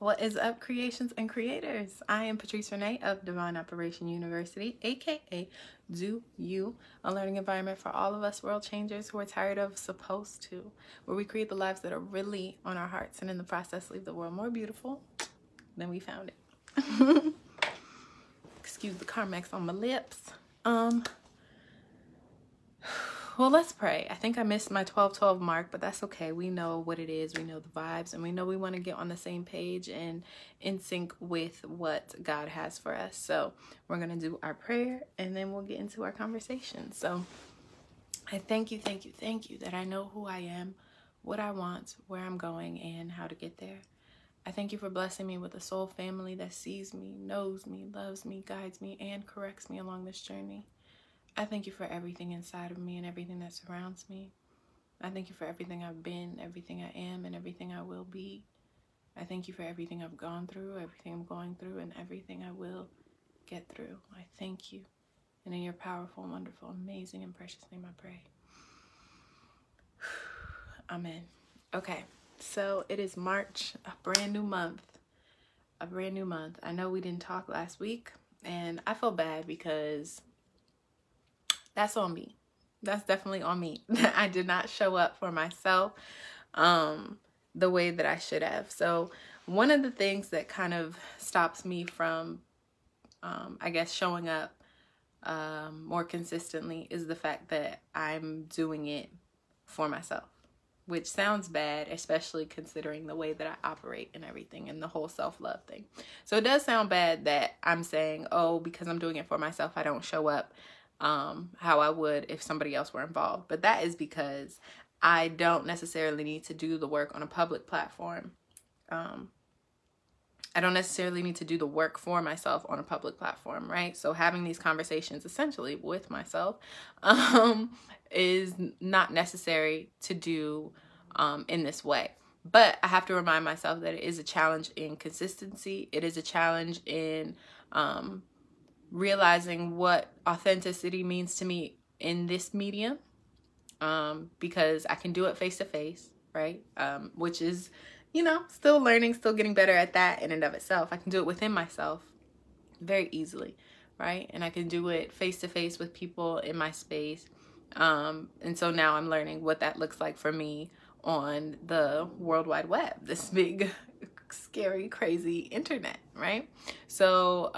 What is up, creations and creators? I am Patrice Renee of Divine Operation University, aka Do You, a learning environment for all of us world changers who are tired of supposed to, where we create the lives that are really on our hearts and in the process leave the world more beautiful than we found it. Excuse the Carmex on my lips. Well, let's pray. I think I missed my 12-12 mark, but that's okay. We know what it is. We know the vibes, and we know we want to get on the same page and in sync with what God has for us. So we're going to do our prayer, and then we'll get into our conversation. So I thank you that I know who I am, what I want, where I'm going, and how to get there. I thank you for blessing me with a soul family that sees me, knows me, loves me, guides me, and corrects me along this journey. I thank you for everything inside of me and everything that surrounds me. I thank you for everything I've been, everything I am, and everything I will be. I thank you for everything I've gone through, everything I'm going through, and everything I will get through. I thank you. And in your powerful, wonderful, amazing, and precious name I pray. Amen. Okay, so it is March, a brand new month. A brand new month. I know we didn't talk last week, and I feel bad because that's on me. That's definitely on me. I did not show up for myself the way that I should have. So one of the things that kind of stops me from, I guess, showing up more consistently is the fact that I'm doing it for myself, which sounds bad, especially considering the way that I operate and everything and the whole self-love thing. So it does sound bad that I'm saying, oh, because I'm doing it for myself, I don't show up how I would if somebody else were involved. But that is because I don't necessarily need to do the work on a public platform. I don't necessarily need to do the work for myself on a public platform, right? So having these conversations essentially with myself is not necessary to do in this way. But I have to remind myself that it is a challenge in consistency. It is a challenge in realizing what authenticity means to me in this medium, because I can do it face to face, right? Which is, you know, still learning, still getting better at that in and of itself. I can do it within myself very easily, right? And I can do it face to face with people in my space. And so now I'm learning what that looks like for me on the World Wide Web, this big, scary, crazy internet, right? So,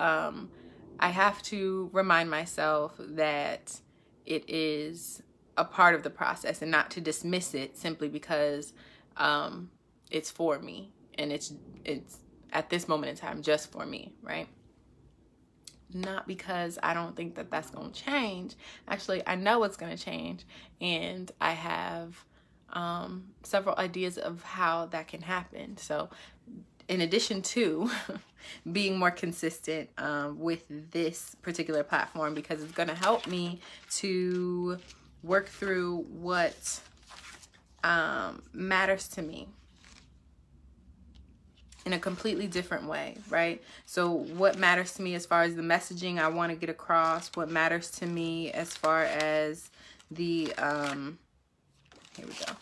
I have to remind myself that it is a part of the process and not to dismiss it simply because it's for me and it's at this moment in time just for me, right? Not because I don't think that that's going to change. Actually, I know it's going to change, and I have several ideas of how that can happen. So in addition to being more consistent with this particular platform, because it's going to help me to work through what matters to me in a completely different way, right? So what matters to me as far as the messaging I want to get across, what matters to me as far as the, here we go,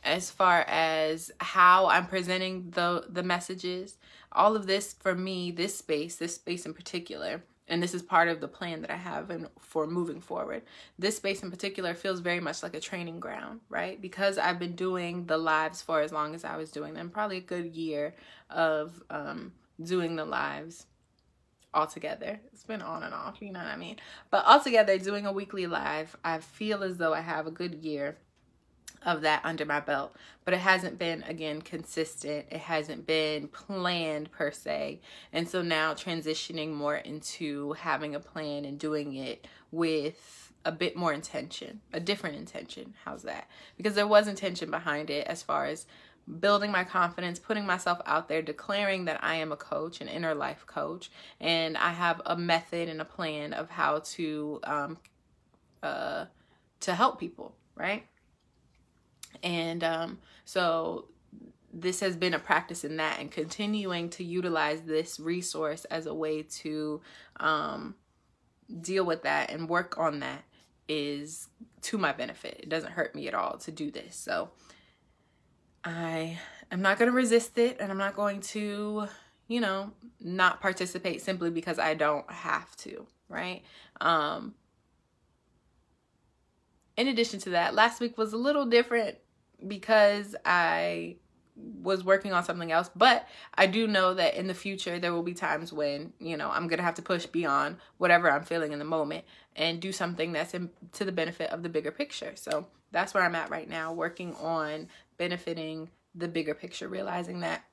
as far as how I'm presenting the messages, all of this for me, this space in particular, and this is part of the plan that I have for moving forward. This space in particular feels very much like a training ground, right? Because I've been doing the lives for as long as I was doing them, probably a good year of doing the lives altogether. It's been on and off, you know what I mean? But altogether, doing a weekly live, I feel as though I have a good year of that under my belt, but it hasn't been, again, consistent. It hasn't been planned per se. And so now transitioning more into having a plan and doing it with a bit more intention, a different intention. How's that? Because there was intention behind it as far as building my confidence, putting myself out there, declaring that I am a coach, an inner life coach, and I have a method and a plan of how to help people, right? And so this has been a practice in that, and continuing to utilize this resource as a way to deal with that and work on that is to my benefit. It doesn't hurt me at all to do this. So I I'm not going to resist it, and I'm not going to, you know, not participate simply because I don't have to, right? In addition to that, last week was a little different because I was working on something else, but I do know that in the future there will be times when, you know, I'm gonna have to push beyond whatever I'm feeling in the moment and do something that's to the benefit of the bigger picture. So that's where I'm at right now, working on benefiting the bigger picture, realizing that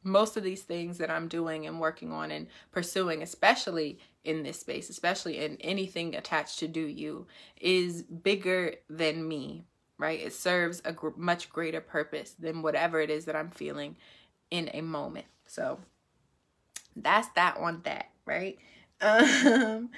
most of these things that I'm doing and working on and pursuing, especially in this space, especially in anything attached to Do You, is bigger than me, right? It serves a much greater purpose than whatever it is that I'm feeling in a moment. So that's that on that, right? And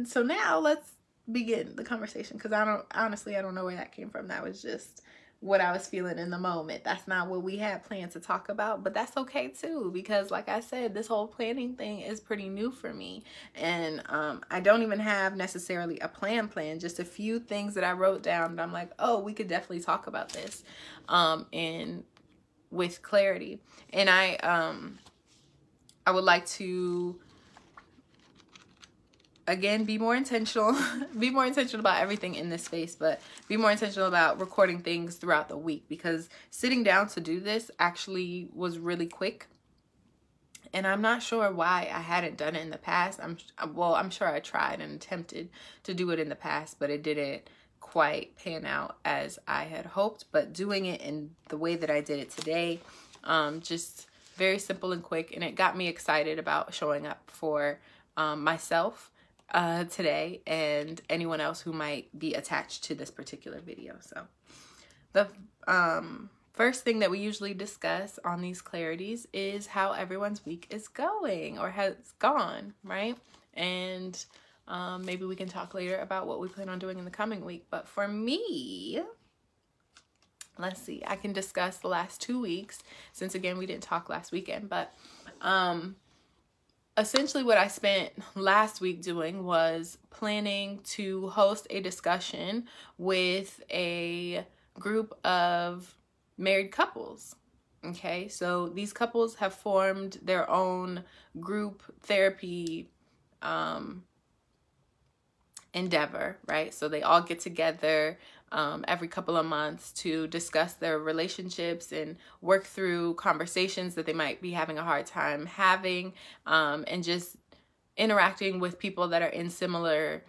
so now let's begin the conversation, because I don't know where that came from. That was just what I was feeling in the moment. That's not what we had planned to talk about, but that's okay too, because like I said, this whole planning thing is pretty new for me. And I don't even have necessarily a plan, just a few things that I wrote down that I'm like, oh, we could definitely talk about this and with clarity. And I would like to, again, be more intentional, be more intentional about everything in this space, but be more intentional about recording things throughout the week, because sitting down to do this actually was really quick. And I'm not sure why I hadn't done it in the past. I'm sure I tried and attempted to do it in the past, but it didn't quite pan out as I had hoped. But doing it in the way that I did it today, just very simple and quick. And it got me excited about showing up for myself today and anyone else who might be attached to this particular video. So the first thing that we usually discuss on these clarities is how everyone's week is going or has gone, right? And maybe we can talk later about what we plan on doing in the coming week. But for me, let's see, I can discuss the last 2 weeks, since again we didn't talk last weekend. But essentially what I spent last week doing was planning to host a discussion with a group of married couples. Okay, so these couples have formed their own group therapy endeavor, right? So they all get together every couple of months to discuss their relationships and work through conversations that they might be having a hard time having, and just interacting with people that are in similar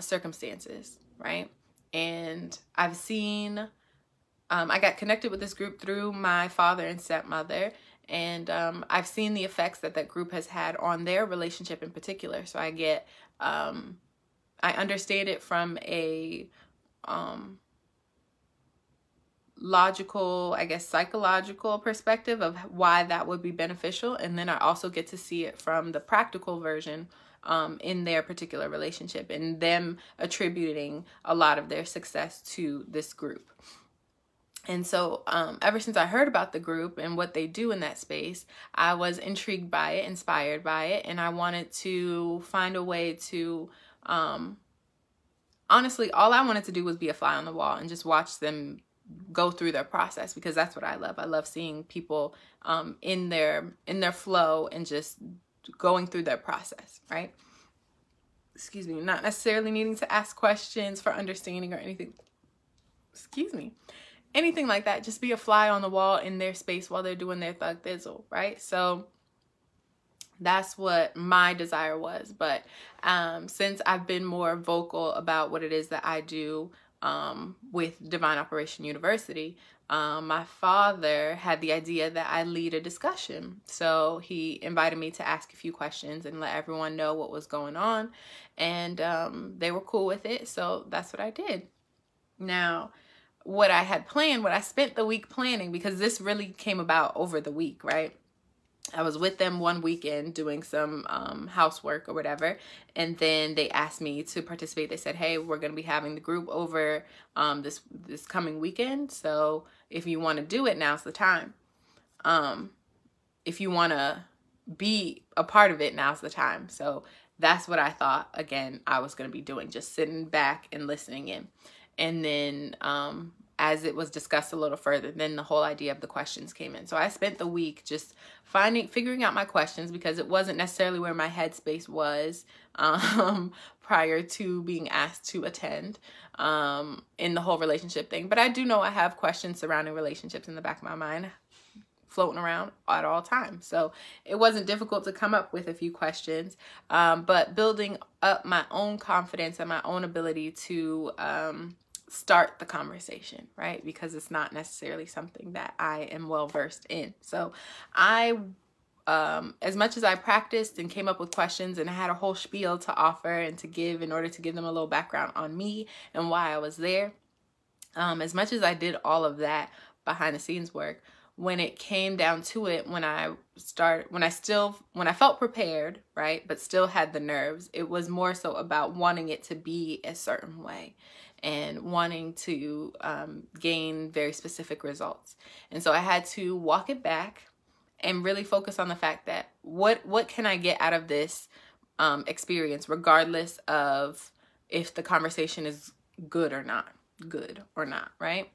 circumstances, right? And I've seen, I got connected with this group through my father and stepmother, and I've seen the effects that that group has had on their relationship in particular. So I get, I understand it from a logical, I guess, psychological perspective of why that would be beneficial. And then I also get to see it from the practical version in their particular relationship, and them attributing a lot of their success to this group. And so ever since I heard about the group and what they do in that space, I was intrigued by it, inspired by it, and I wanted to find a way to honestly, all I wanted to do was be a fly on the wall and just watch them go through their process, because that's what I love. I love seeing people in their flow and just going through their process, right? Excuse me, not necessarily needing to ask questions for understanding or anything. Excuse me. Anything like that. Just be a fly on the wall in their space while they're doing their thug thizzle, right? So that's what my desire was. But since I've been more vocal about what it is that I do with Divine Operation University, my father had the idea that I lead a discussion. So he invited me to ask a few questions and let everyone know what was going on. And they were cool with it. So that's what I did. Now, what I had planned, what I spent the week planning, because this really came about over the week, right? I was with them one weekend doing some housework or whatever, and then they asked me to participate. They said, hey, we're going to be having the group over this coming weekend, so if you want to do it, now's the time. If you want to be a part of it, now's the time. So that's what I thought, again, I was going to be doing, just sitting back and listening in. And then as it was discussed a little further, then the whole idea of the questions came in. So I spent the week just figuring out my questions, because it wasn't necessarily where my headspace was prior to being asked to attend in the whole relationship thing. But I do know I have questions surrounding relationships in the back of my mind, floating around at all times. So it wasn't difficult to come up with a few questions, but building up my own confidence and my own ability to start the conversation, right? Because it's not necessarily something that I am well versed in. So I, as much as I practiced and came up with questions and I had a whole spiel to offer and to give in order to give them a little background on me and why I was there, as much as I did all of that behind the scenes work, when it came down to it, when I felt prepared, right, but still had the nerves, it was more so about wanting it to be a certain way and wanting to gain very specific results. And so I had to walk it back and really focus on the fact that what can I get out of this experience, regardless of if the conversation is good or not, right?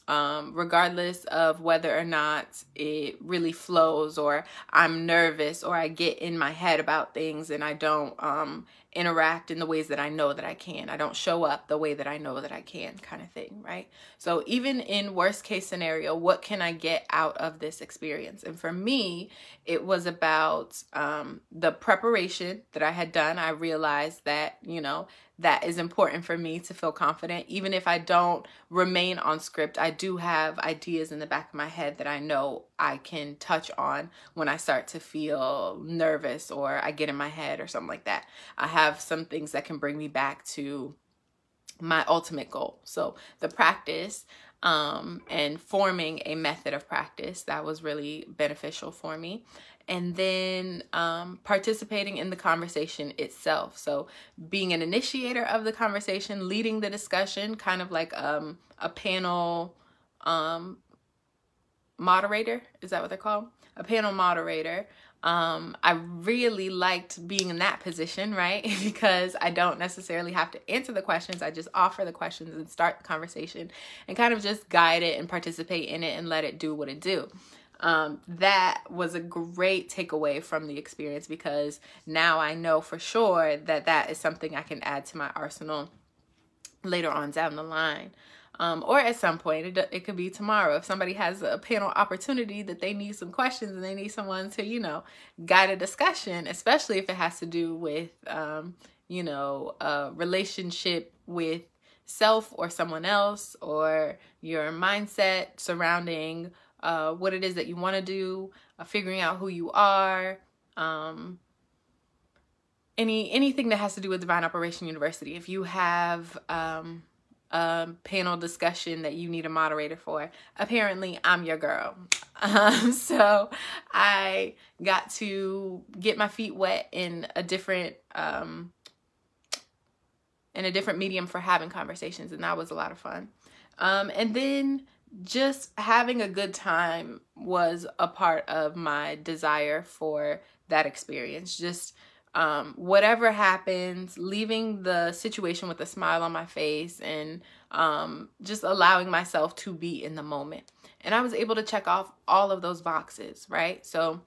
Regardless of whether or not it really flows, or I'm nervous, or I get in my head about things and I don't interact in the ways that I know that I can. I don't show up the way that I know that I can, kind of thing, right? So even in worst case scenario, what can I get out of this experience? And for me, it was about the preparation that I had done. I realized that, you know, that is important for me to feel confident. Even if I don't remain on script, I do have ideas in the back of my head that I know I can touch on when I start to feel nervous or I get in my head or something like that. I have some things that can bring me back to my ultimate goal. So the practice and forming a method of practice, that was really beneficial for me. And then participating in the conversation itself. So being an initiator of the conversation, leading the discussion, kind of like a panel moderator. Is that what they're called? A panel moderator. I really liked being in that position, right? Because I don't necessarily have to answer the questions. I just offer the questions and start the conversation and kind of just guide it and participate in it and let it do what it do. That was a great takeaway from the experience, because now I know for sure that that is something I can add to my arsenal later on down the line. Or at some point, it could be tomorrow. If somebody has a panel opportunity that they need some questions and they need someone to, you know, guide a discussion, especially if it has to do with, you know, a relationship with self or someone else, or your mindset surrounding what it is that you want to do, figuring out who you are, anything that has to do with Divine Operation University. If you have a panel discussion that you need a moderator for, apparently I'm your girl. So I got to get my feet wet in a different medium for having conversations, and that was a lot of fun. And then just having a good time was a part of my desire for that experience. Just whatever happens, leaving the situation with a smile on my face, and just allowing myself to be in the moment. And I was able to check off all of those boxes, right? So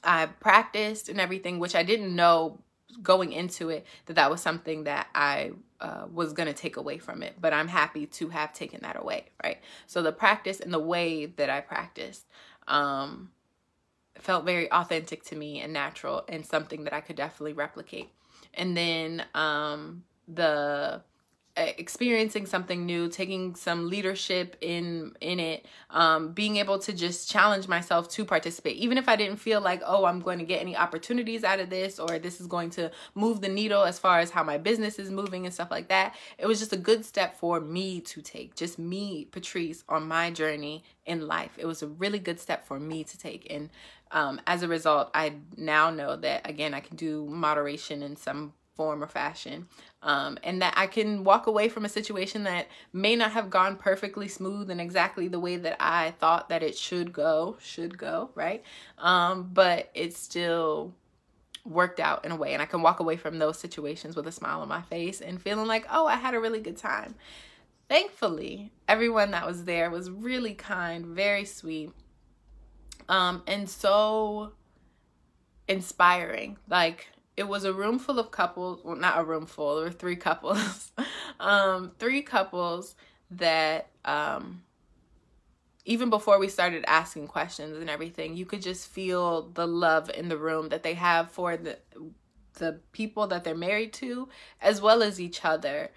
I practiced and everything, which I didn't know going into it that was something that I was going to take away from it, but I'm happy to have taken that away, right? So the practice and the way that I practiced felt very authentic to me and natural, and something that I could definitely replicate. And then the experiencing something new, taking some leadership in it, being able to just challenge myself to participate, even if I didn't feel like, oh, I'm going to get any opportunities out of this, or this is going to move the needle as far as how my business is moving and stuff like that. It was just a good step for me to take, just me, Patrice, on my journey in life. It was a really good step for me to take. And as a result, I now know that, again, I can do moderation in some form or fashion, and that I can walk away from a situation that may not have gone perfectly smooth and exactly the way that I thought that it should go, right? But it still worked out in a way, and I can walk away from those situations with a smile on my face and feeling like, oh, I had a really good time. thankfully, everyone that was there was really kind, very sweet, and so inspiring. Like, it was a room full of couples. Well, not a room full. There were 3 couples. 3 couples that, even before we started asking questions and everything, you could just feel the love in the room that they have for the people that they're married to, as well as each other.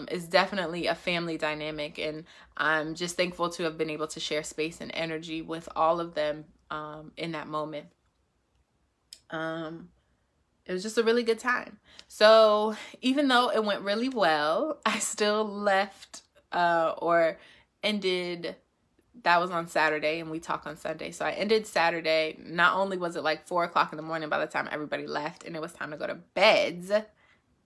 It's definitely a family dynamic, and I'm just thankful to have been able to share space and energy with all of them in that moment. It was just a really good time. So even though it went really well, I still left or ended. That was on Saturday, and we talk on Sunday. So I ended Saturday. Not only was it like 4 o'clock in the morning by the time everybody left, and it was time to go to beds,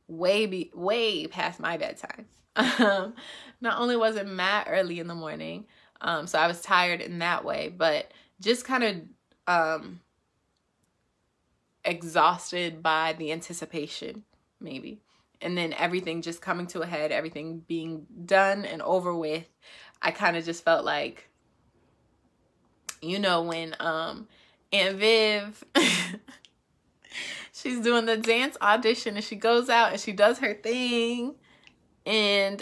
way past my bedtime. Not only was it mad early in the morning, so I was tired in that way, but just kind of exhausted by the anticipation, maybe. And then everything just coming to a head, everything being done and over with. I kind of just felt like, you know, when Aunt Viv, she's doing the dance audition, and she goes out and she does her thing, and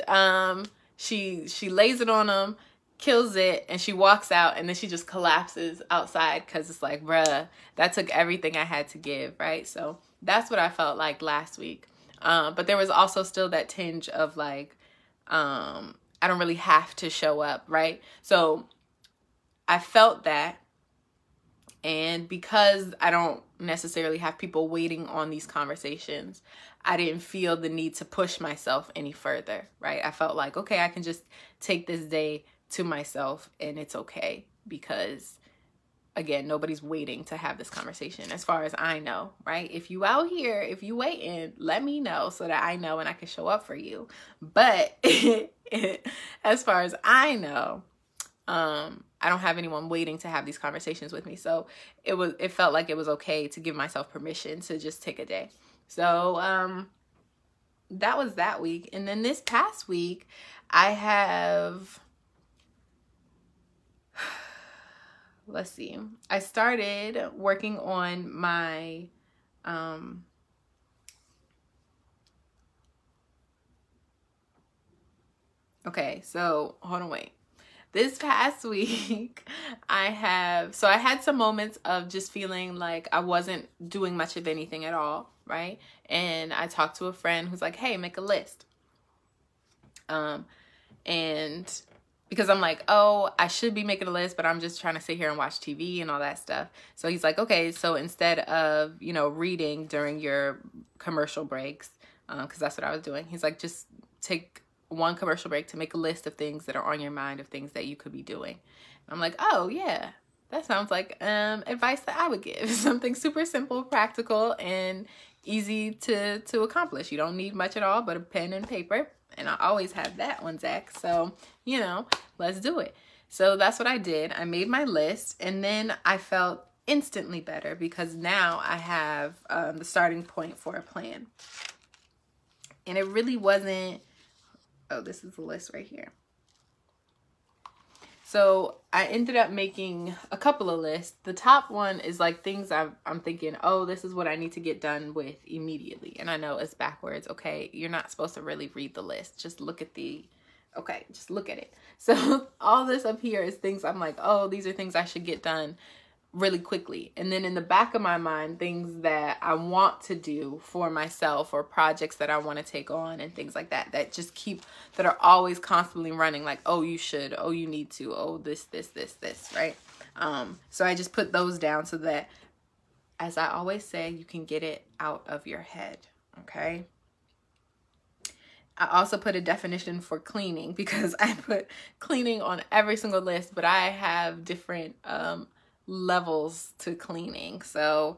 she lays it on them, kills it, and she walks out, and then she just collapses outside, because it's like, bruh, that took everything I had to give, right? So that's what I felt like last week. But there was also still that tinge of like, I don't really have to show up, right? So I felt that, and because I don't necessarily have people waiting on these conversations, I didn't feel the need to push myself any further, right? I felt like, okay, I can just take this day to myself, and it's okay, because again, nobody's waiting to have this conversation as far as I know, right? If you out here, if you waiting, let me know so that I know and I can show up for you. But as far as I know, I don't have anyone waiting to have these conversations with me. So it felt like it was okay to give myself permission to just take a day. So that was that week. And then this past week, I have, let's see, I started working on my okay, so hold on, wait. This past week, I had some moments of just feeling like I wasn't doing much of anything at all, right? And I talked to a friend who's like, hey, make a list. And because I'm like, oh, I should be making a list, but I'm just trying to sit here and watch TV and all that stuff. So he's like, okay, so instead of, you know, reading during your commercial breaks, because that's what I was doing, he's like, just take one commercial break to make a list of things that are on your mind, of things that you could be doing. And I'm like, oh yeah, that sounds like advice that I would give. Something super simple, practical, and easy to accomplish. You don't need much at all but a pen and paper. And I always have that one, Zach. So, you know, let's do it. So that's what I did. I made my list, and then I felt instantly better because now I have the starting point for a plan. And it really wasn't, oh, this is the list right here. So I ended up making a couple of lists. The top one is like things I'm thinking, oh, this is what I need to get done with immediately. And I know it's backwards. Okay, you're not supposed to really read the list. Just look at okay, just look at it. So all this up here is things I'm like, oh, these are things I should get done really quickly. And then in the back of my mind, things that I want to do for myself, or projects that I want to take on and things like that, that are always constantly running, like, oh, you should, oh, you need to, oh, this, right? So I just put those down so that, as I always say, you can get it out of your head, okay? I also put a definition for cleaning, because I put cleaning on every single list, but I have different levels to cleaning. So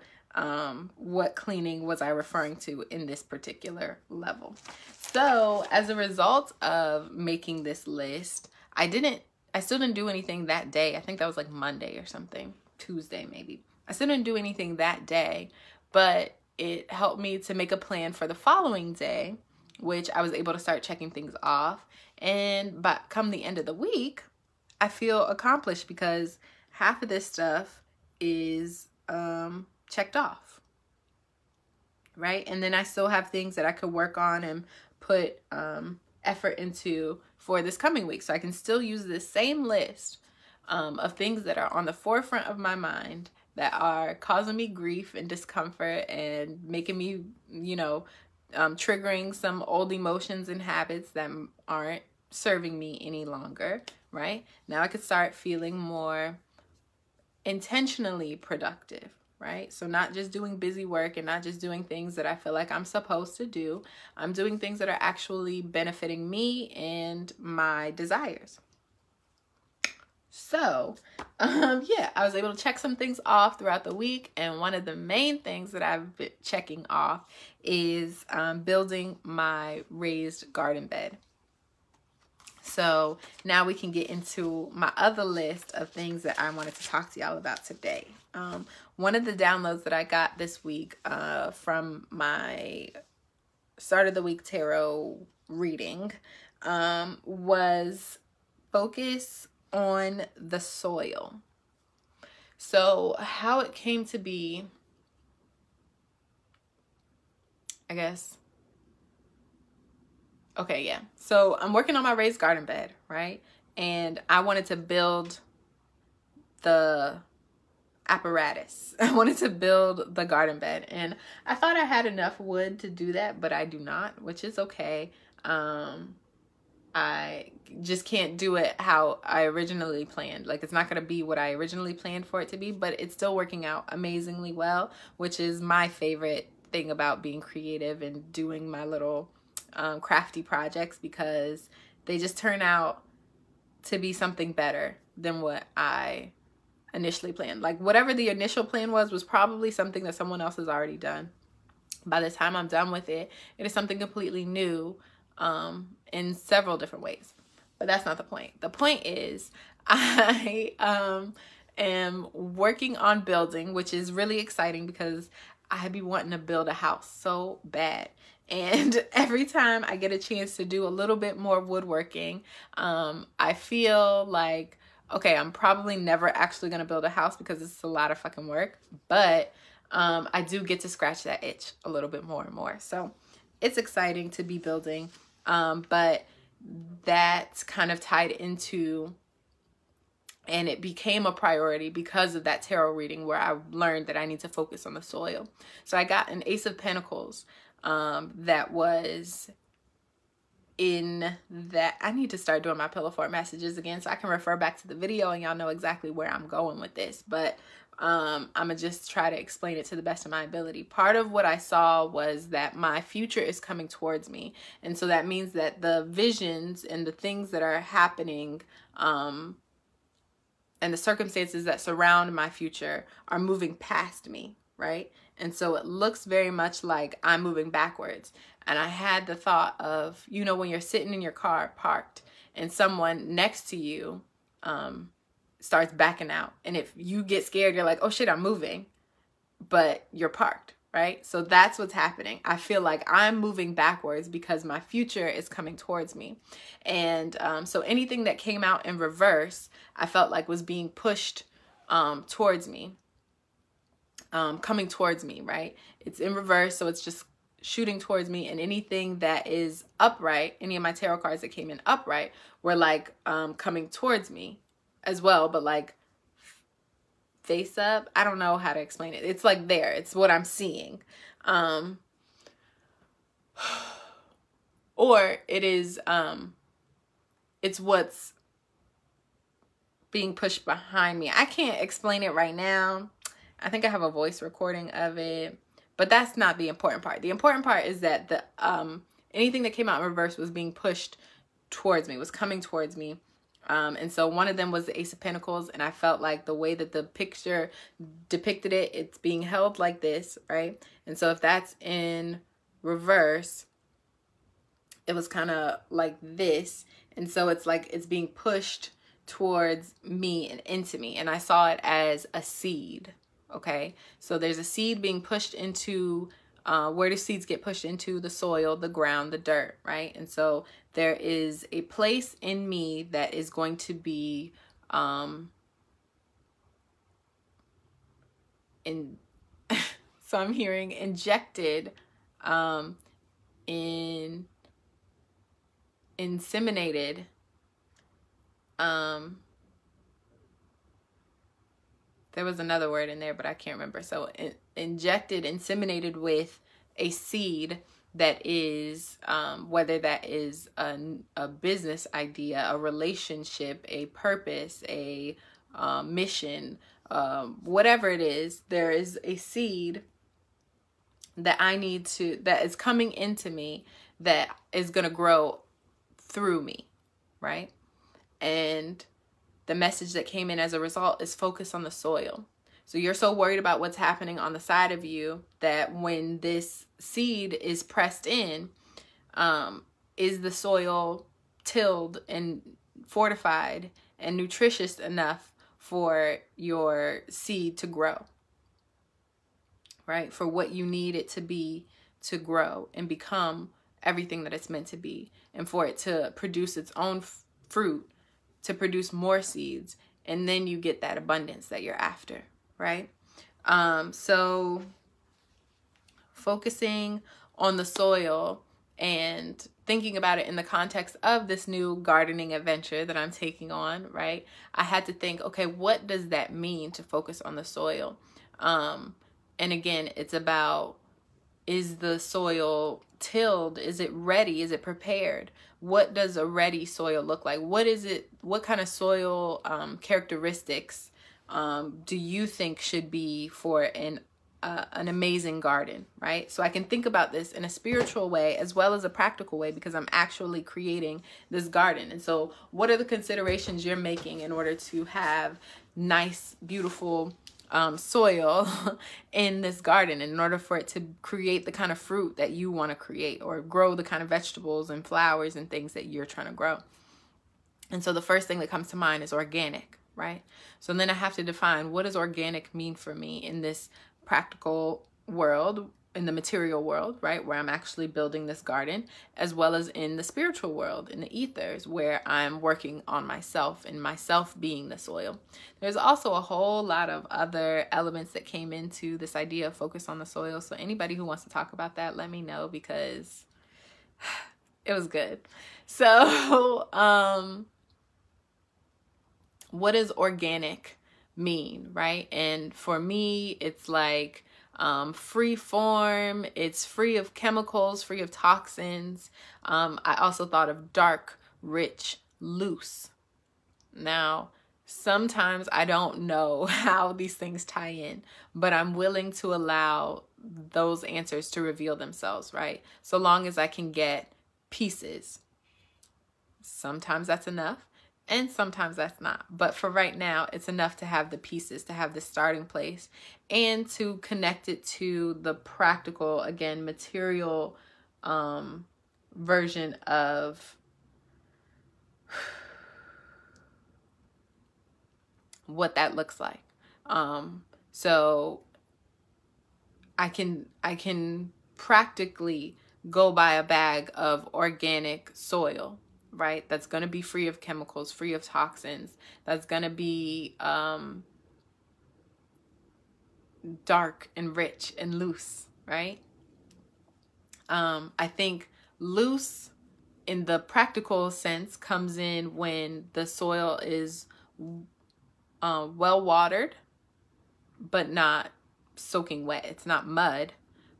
what cleaning was I referring to in this particular level? So as a result of making this list, I still didn't do anything that day. I think that was like Monday or something, Tuesday maybe. I still didn't do anything that day, but it helped me to make a plan for the following day, which I was able to start checking things off. And by come the end of the week, I feel accomplished because half of this stuff is checked off, right? And then I still have things that I could work on and put effort into for this coming week. So I can still use this same list of things that are on the forefront of my mind that are causing me grief and discomfort and making me, you know, triggering some old emotions and habits that aren't serving me any longer, right? Now I could start feeling more intentionally productive, right? So not just doing busy work and not just doing things that I feel like I'm supposed to do. I'm doing things that are actually benefiting me and my desires. So, yeah, I was able to check some things off throughout the week. And one of the main things that I've been checking off is building my raised garden bed. So now we can get into my other list of things that I wanted to talk to y'all about today. One of the downloads that I got this week from my start of the week tarot reading was focus on the soil. So how it came to be, I guess. Okay, yeah. So I'm working on my raised garden bed, right? And I wanted to build the apparatus. I wanted to build the garden bed. And I thought I had enough wood to do that, but I do not, which is okay. I just can't do it how I originally planned. Like, it's not going to be what I originally planned for it to be, but it's still working out amazingly well, which is my favorite thing about being creative and doing my little crafty projects, because they just turn out to be something better than what I initially planned. Like, whatever the initial plan was probably something that someone else has already done. By the time I'm done with it, it is something completely new in several different ways. But that's not the point. The point is I am working on building, which is really exciting because I be wanting to build a house so bad. And every time I get a chance to do a little bit more woodworking, I feel like, okay, I'm probably never actually going to build a house because it's a lot of fucking work. But I do get to scratch that itch a little bit more and more. So it's exciting to be building. But that's kind of tied into, and it became a priority because of that tarot reading where I learned that I need to focus on the soil. So I got an Ace of Pentacles that was in that. I need to start doing my pillow fort messages again so I can refer back to the video and y'all know exactly where I'm going with this. But I'm gonna just try to explain it to the best of my ability. Part of what I saw was that my future is coming towards me. And so that means that the visions and the things that are happening and the circumstances that surround my future are moving past me, right? And so it looks very much like I'm moving backwards. And I had the thought of, you know, when you're sitting in your car parked and someone next to you starts backing out. And if you get scared, you're like, oh shit, I'm moving. But you're parked, right? So that's what's happening. I feel like I'm moving backwards because my future is coming towards me. And so anything that came out in reverse, I felt like was being pushed towards me. Coming towards me, right? It's in reverse, so it's just shooting towards me. And anything that is upright, any of my tarot cards that came in upright were like coming towards me as well, but like face up. I don't know how to explain it. It's like there. It's what I'm seeing. Or it is it's what's being pushed behind me. I can't explain it right now. I think I have a voice recording of it, but that's not the important part. The important part is that the anything that came out in reverse was being pushed towards me, was coming towards me. And so one of them was the Ace of Pentacles, and I felt like the way that the picture depicted it, it's being held like this, right? And so if that's in reverse, it was kind of like this. And so it's like it's being pushed towards me and into me. And I saw it as a seed, okay? So there's a seed being pushed into Where do seeds get pushed into? The soil, the ground, the dirt, right? And so there is a place in me that is going to be in so I'm hearing injected, inseminated, there was another word in there, but I can't remember. So injected, inseminated with a seed that is, whether that is a business idea, a relationship, a purpose, a mission, whatever it is, there is a seed that I need to, that is coming into me, that is going to grow through me, right? And the message that came in as a result is focus on the soil. So you're so worried about what's happening on the side of you that when this seed is pressed in, is the soil tilled and fortified and nutritious enough for your seed to grow, right? For what you need it to be to grow and become everything that it's meant to be, and for it to produce its own fruit, to produce more seeds, and then you get that abundance that you're after, right? So focusing on the soil and thinking about it in the context of this new gardening adventure that I'm taking on, right? I had to think, okay, what does that mean to focus on the soil? And again, it's about, is the soil tilled? Is it ready? Is it prepared? What does a ready soil look like? What is it? What kind of soil characteristics do you think should be for an amazing garden, right? So I can think about this in a spiritual way as well as a practical way, because I'm actually creating this garden. And so what are the considerations you're making in order to have nice, beautiful soil in this garden, in order for it to create the kind of fruit that you want to create, or grow the kind of vegetables and flowers and things that you're trying to grow? And so the first thing that comes to mind is organic, right? So then I have to define, what does organic mean for me in this practical world, in the material world, right, where I'm actually building this garden, as well as in the spiritual world, in the ethers, where I'm working on myself, and myself being the soil. There's also a whole lot of other elements that came into this idea of focus on the soil. So anybody who wants to talk about that, let me know, because it was good. So what does organic mean, right? And for me, it's like free form, it's free of chemicals, free of toxins. I also thought of dark, rich, loose. Now, sometimes I don't know how these things tie in, but I'm willing to allow those answers to reveal themselves, right? So long as I can get pieces. Sometimes that's enough, and sometimes that's not. But for right now, it's enough to have the pieces, to have the starting place, and to connect it to the practical, again, material version of what that looks like. So I can practically go buy a bag of organic soil, right? That's going to be free of chemicals, free of toxins. That's going to be dark and rich and loose, right? I think loose in the practical sense comes in when the soil is well watered, but not soaking wet. It's not mud,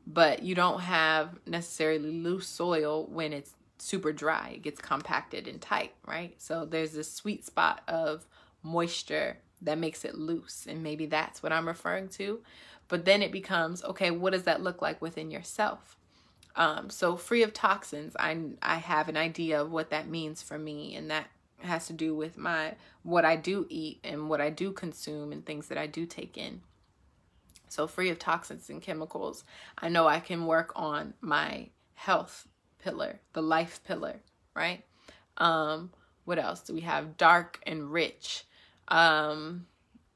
but you don't have necessarily loose soil when it's super dry. It gets compacted and tight, right? So there's this sweet spot of moisture that makes it loose, and maybe that's what I'm referring to. But then it becomes, okay, what does that look like within yourself? So free of toxins, I have an idea of what that means for me, and that has to do with what I do eat and what I do consume and things that I do take in. So free of toxins and chemicals, I know I can work on my health pillar, the life pillar, right? What else do we have? Dark and rich.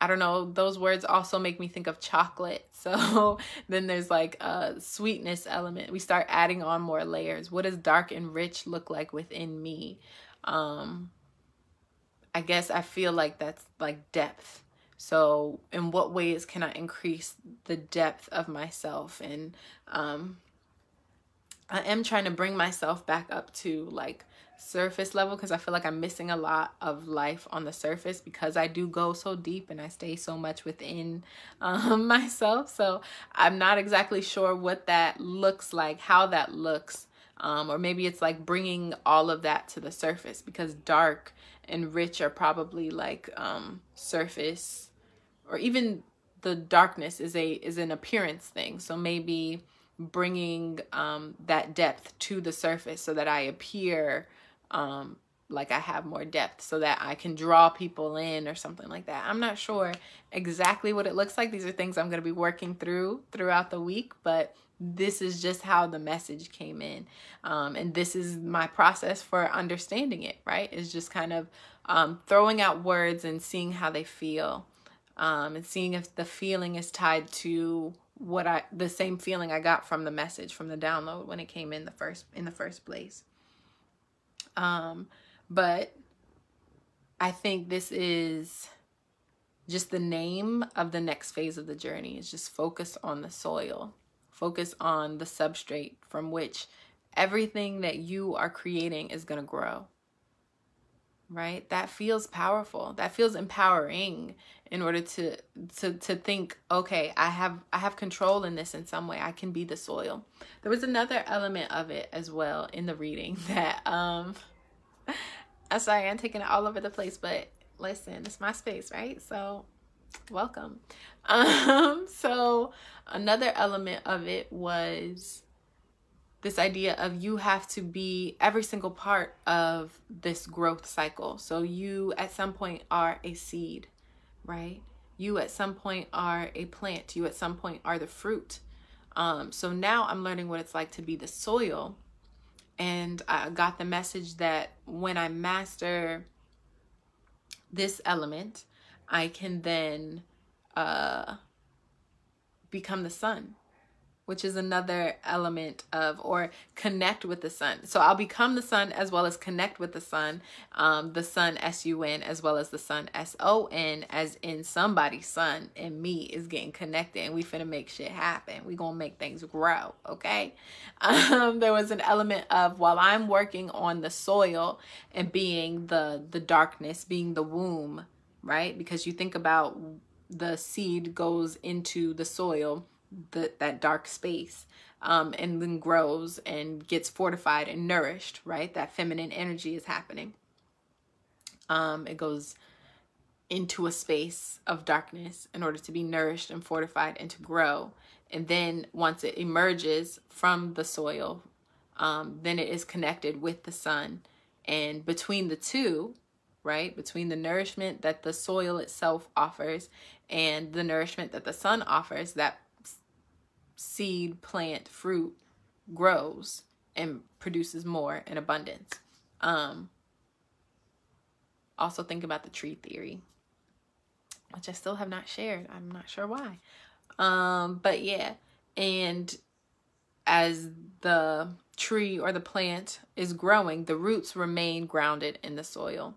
I don't know, those words also make me think of chocolate. So then there's like a sweetness element. We start adding on more layers. What does dark and rich look like within me? I guess I feel like that's like depth. So in what ways can I increase the depth of myself? And I am trying to bring myself back up to like surface level, because I feel like I'm missing a lot of life on the surface because I do go so deep and I stay so much within myself. So I'm not exactly sure what that looks like, how that looks. Or maybe it's like bringing all of that to the surface, because dark and rich are probably like surface, or even the darkness is an appearance thing. So maybe bringing that depth to the surface so that I appear like I have more depth, so that I can draw people in or something like that. I'm not sure exactly what it looks like. These are things I'm going to be working throughout the week, but this is just how the message came in. And this is my process for understanding it, right? It's just kind of throwing out words and seeing how they feel. And seeing if the feeling is tied to the same feeling I got from the message, from the download when it came in the first place. But I think this is just the name of the next phase of the journey. Is just focus on the soil, focus on the substrate from which everything that you are creating is going to grow. Right? That feels powerful. That feels empowering, in order to think, okay, I have control in this in some way. I can be the soil. There was another element of it as well in the reading that I'm sorry, I'm taking it all over the place, but listen, it's my space, right? So welcome. So another element of it was this idea of you have to be every single part of this growth cycle. So you at some point are a seed, right? You at some point are a plant. You at some point are the fruit. So now I'm learning what it's like to be the soil. And I got the message that when I master this element, I can then become the sun, which is another element of, or connect with the sun. So I'll become the sun as well as connect with the sun S-U-N, as well as the sun S-O-N, as in somebody's sun, and me is getting connected, and we finna make shit happen. We gonna make things grow, okay? There was an element of, while I'm working on the soil and being the darkness, being the womb, right? Because you think about the seed goes into the soil, that dark space, and then grows and gets fortified and nourished, right? That feminine energy is happening. It goes into a space of darkness in order to be nourished and fortified and to grow. And then once it emerges from the soil, then it is connected with the sun. And between the two, right, between the nourishment that the soil itself offers and the nourishment that the sun offers, that seed, plant, fruit grows and produces more in abundance. Also think about the tree theory, which I still have not shared. I'm not sure why. But yeah, and as the tree or the plant is growing, the roots remain grounded in the soil.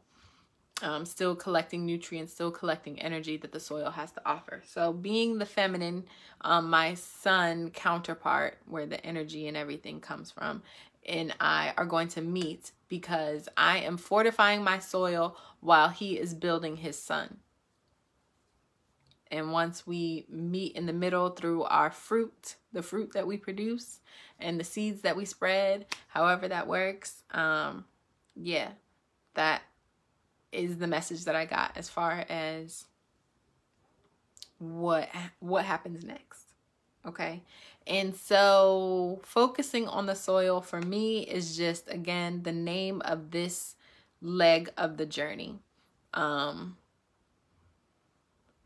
Still collecting nutrients, still collecting energy that the soil has to offer. So being the feminine, my sun counterpart, where the energy and everything comes from, and I are going to meet, because I am fortifying my soil while he is building his sun. And once we meet in the middle through our fruit, the fruit that we produce and the seeds that we spread, however that works, yeah, that is the message that I got as far as what happens next. Okay. And so focusing on the soil for me is just, again, the name of this leg of the journey.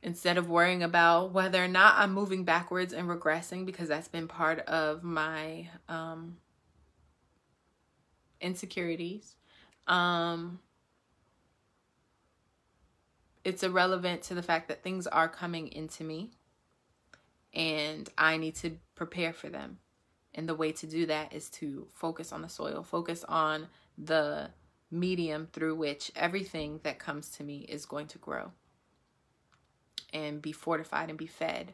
Instead of worrying about whether or not I'm moving backwards and regressing, because that's been part of my insecurities. it's irrelevant to the fact that things are coming into me and I need to prepare for them. And the way to do that is to focus on the soil, focus on the medium through which everything that comes to me is going to grow and be fortified and be fed.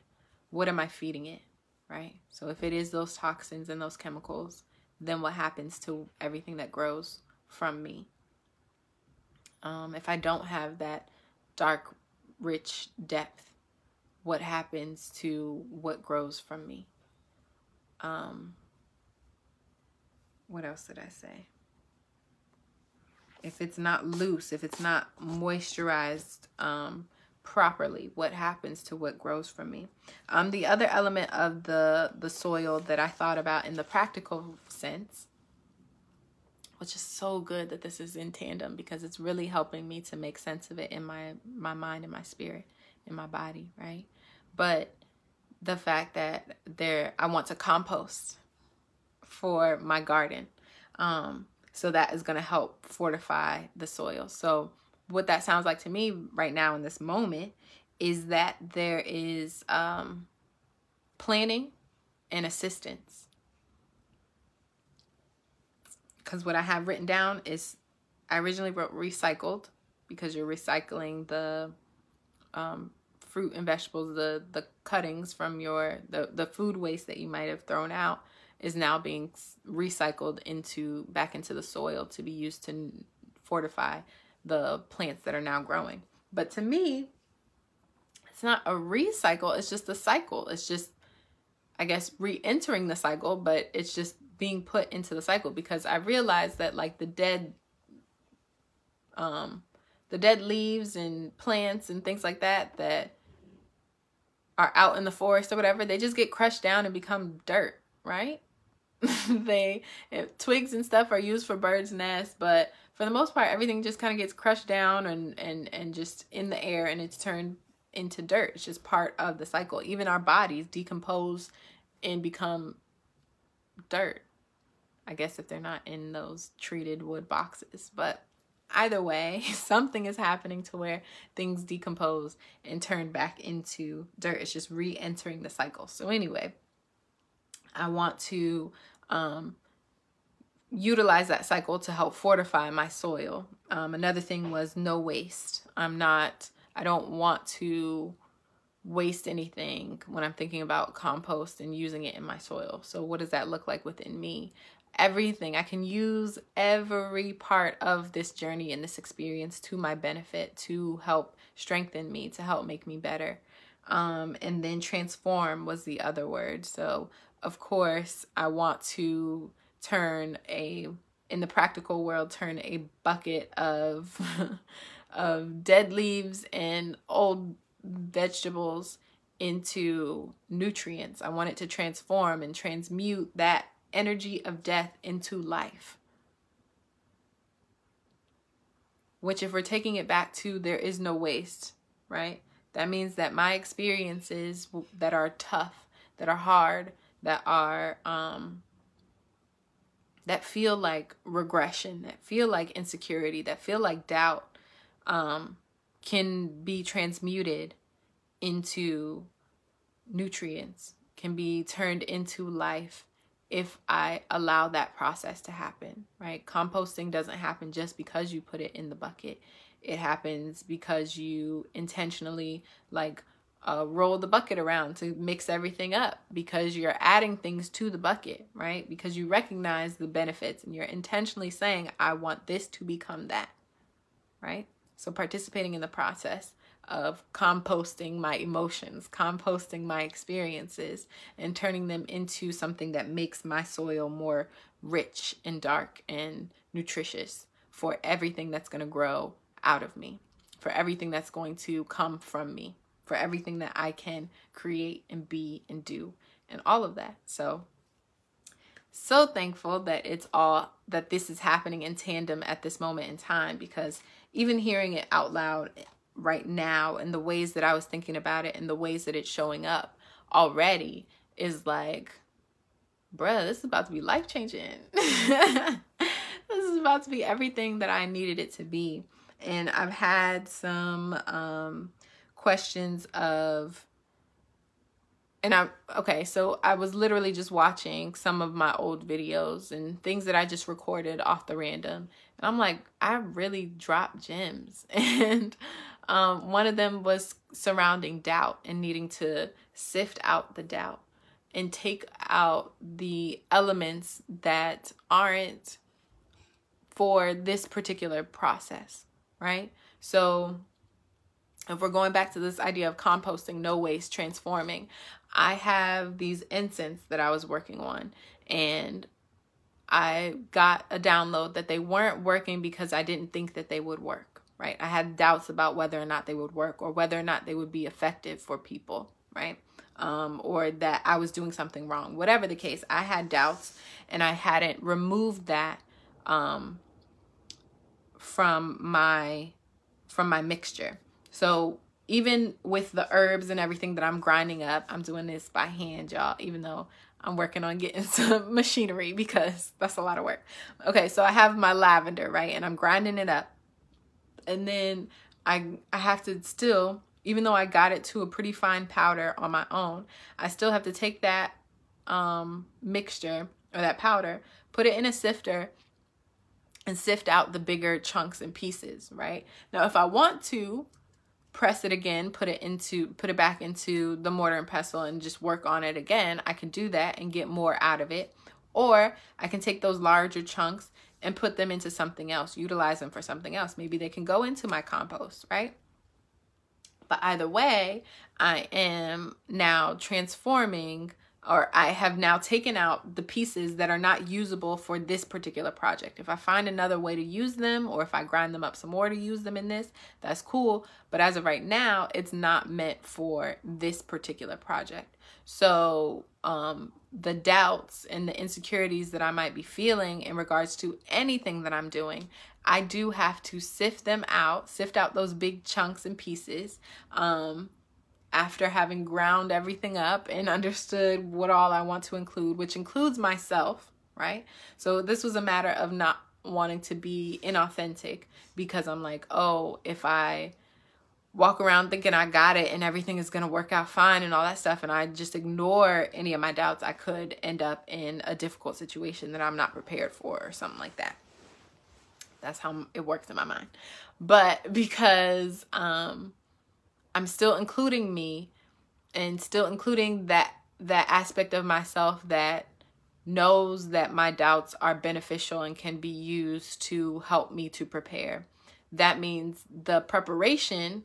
What am I feeding it, right? So if it is those toxins and those chemicals, then what happens to everything that grows from me? If I don't have that dark, rich depth, what happens to what grows from me? What else did I say? If it's not loose, if it's not moisturized properly, what happens to what grows from me? The other element of the soil that I thought about in the practical sense, which is so good that this is in tandem because it's really helping me to make sense of it in my mind and my spirit, in my body, right? But the fact that I want to compost for my garden. So that is going to help fortify the soil. So what that sounds like to me right now in this moment is that there is planning and assistance. Because what I have written down is, I originally wrote recycled, because you're recycling the fruit and vegetables, the cuttings from the food waste that you might have thrown out is now being recycled back into the soil to be used to fortify the plants that are now growing. But to me, it's not a recycle, it's just a cycle. It's just, I guess, re-entering the cycle, but it's just being put into the cycle, because I realized that like the dead leaves and plants and things like that are out in the forest or whatever, they just get crushed down and become dirt, right? Twigs and stuff are used for birds' nests, but for the most part, everything just kind of gets crushed down and just in the air, and it's turned into dirt. It's just part of the cycle. Even our bodies decompose and become dirt, I guess, if they're not in those treated wood boxes. But either way, something is happening to where things decompose and turn back into dirt. It's just re-entering the cycle. So anyway, I want to utilize that cycle to help fortify my soil. Another thing was no waste. I don't want to waste anything when I'm thinking about compost and using it in my soil. So what does that look like within me? Everything. I can use every part of this journey and this experience to my benefit, to help strengthen me, to help make me better. And then transform was the other word. So of course, I want to in the practical world, turn a bucket of of dead leaves and old vegetables into nutrients. I want it to transform and transmute that energy of death into life. Which, if we're taking it back to, there is no waste, right? That means that my experiences that are tough, that are hard, that are that feel like regression, that feel like insecurity, that feel like doubt, can be transmuted into nutrients, can be turned into life if I allow that process to happen, right? Composting doesn't happen just because you put it in the bucket. It happens because you intentionally roll the bucket around to mix everything up, because you're adding things to the bucket, right? Because you recognize the benefits and you're intentionally saying, I want this to become that, right? So participating in the process of composting my emotions, composting my experiences, and turning them into something that makes my soil more rich and dark and nutritious for everything that's going to grow out of me, for everything that's going to come from me, for everything that I can create and be and do, and all of that. So thankful that that this is happening in tandem at this moment in time, because even hearing it out loud right now and the ways that I was thinking about it and the ways that it's showing up already is like, bruh, this is about to be life-changing. This is about to be everything that I needed it to be. And I've had some questions of, okay, so I was literally just watching some of my old videos and things that I just recorded off the random. And I'm like, I really dropped gems. And one of them was surrounding doubt and needing to sift out the doubt and take out the elements that aren't for this particular process, right? So if we're going back to this idea of composting, no waste, transforming, I have these incense that I was working on, and I got a download that they weren't working because I didn't think that they would work, right? I had doubts about whether or not they would work or whether or not they would be effective for people, right? Or that I was doing something wrong. Whatever the case, I had doubts, and I hadn't removed that from my mixture. So even with the herbs and everything that I'm grinding up, I'm doing this by hand, y'all, even though I'm working on getting some machinery because that's a lot of work. Okay, so I have my lavender, right? And I'm grinding it up. And then I have to still, even though I got it to a pretty fine powder on my own, I still have to take that mixture or that powder, put it in a sifter, and sift out the bigger chunks and pieces, right? Now, if I want to press it again, put it back into the mortar and pestle and just work on it again, I can do that and get more out of it. Or I can take those larger chunks and put them into something else, utilize them for something else. Maybe they can go into my compost, right? But either way, I am now transforming, or I have now taken out the pieces that are not usable for this particular project. If I find another way to use them, or if I grind them up some more to use them in this, that's cool. But as of right now, it's not meant for this particular project. So the doubts and the insecurities that I might be feeling in regards to anything that I'm doing, I do have to sift out those big chunks and pieces after having ground everything up and understood what all I want to include, which includes myself, right? So this was a matter of not wanting to be inauthentic, because I'm like, oh, if I walk around thinking I got it and everything is going to work out fine and all that stuff, and I just ignore any of my doubts, I could end up in a difficult situation that I'm not prepared for or something like that. That's how it works in my mind. But because I'm still including me and still including that aspect of myself that knows that my doubts are beneficial and can be used to help me to prepare, that means the preparation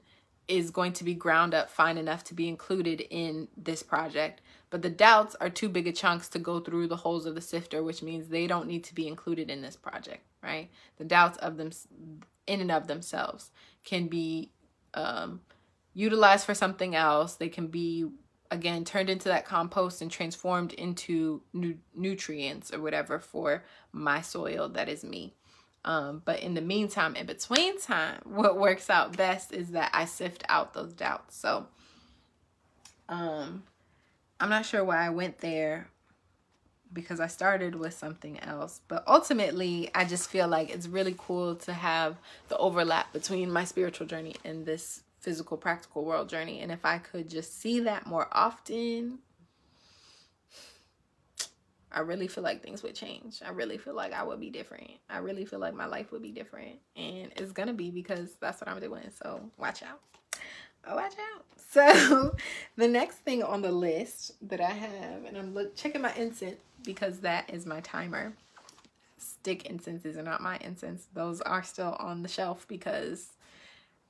is going to be ground up fine enough to be included in this project. But the doubts are too big a chunks to go through the holes of the sifter, which means they don't need to be included in this project, right? The doubts of them in and of themselves can be utilized for something else. They can be, again, turned into that compost and transformed into nutrients or whatever for my soil that is me. But in the meantime, in between time, what works out best is that I sift out those doubts. So I'm not sure why I went there, because I started with something else. But ultimately, I just feel like it's really cool to have the overlap between my spiritual journey and this physical, practical world journey. And if I could just see that more often, I really feel like things would change. I really feel like I would be different. I really feel like my life would be different. And it's going to be, because that's what I'm doing. So watch out. Oh, watch out. So the next thing on the list that I have, and I'm checking my incense because that is my timer. Stick incenses are not my incense. Those are still on the shelf because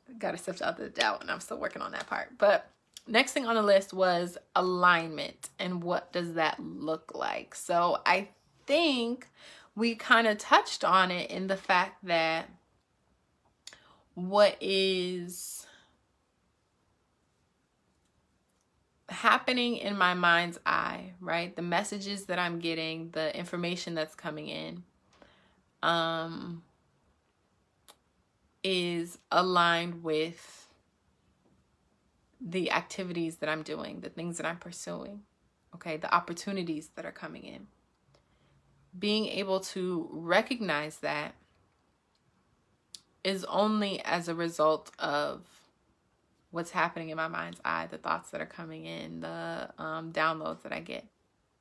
I got to sift out the doubt, and I'm still working on that part. But next thing on the list was alignment, and what does that look like? So I think we kind of touched on it in the fact that what is happening in my mind's eye, right? The messages that I'm getting, the information that's coming in, is aligned with the activities that I'm doing, the things that I'm pursuing, okay? The opportunities that are coming in. Being able to recognize that is only as a result of what's happening in my mind's eye, the thoughts that are coming in, the downloads that I get,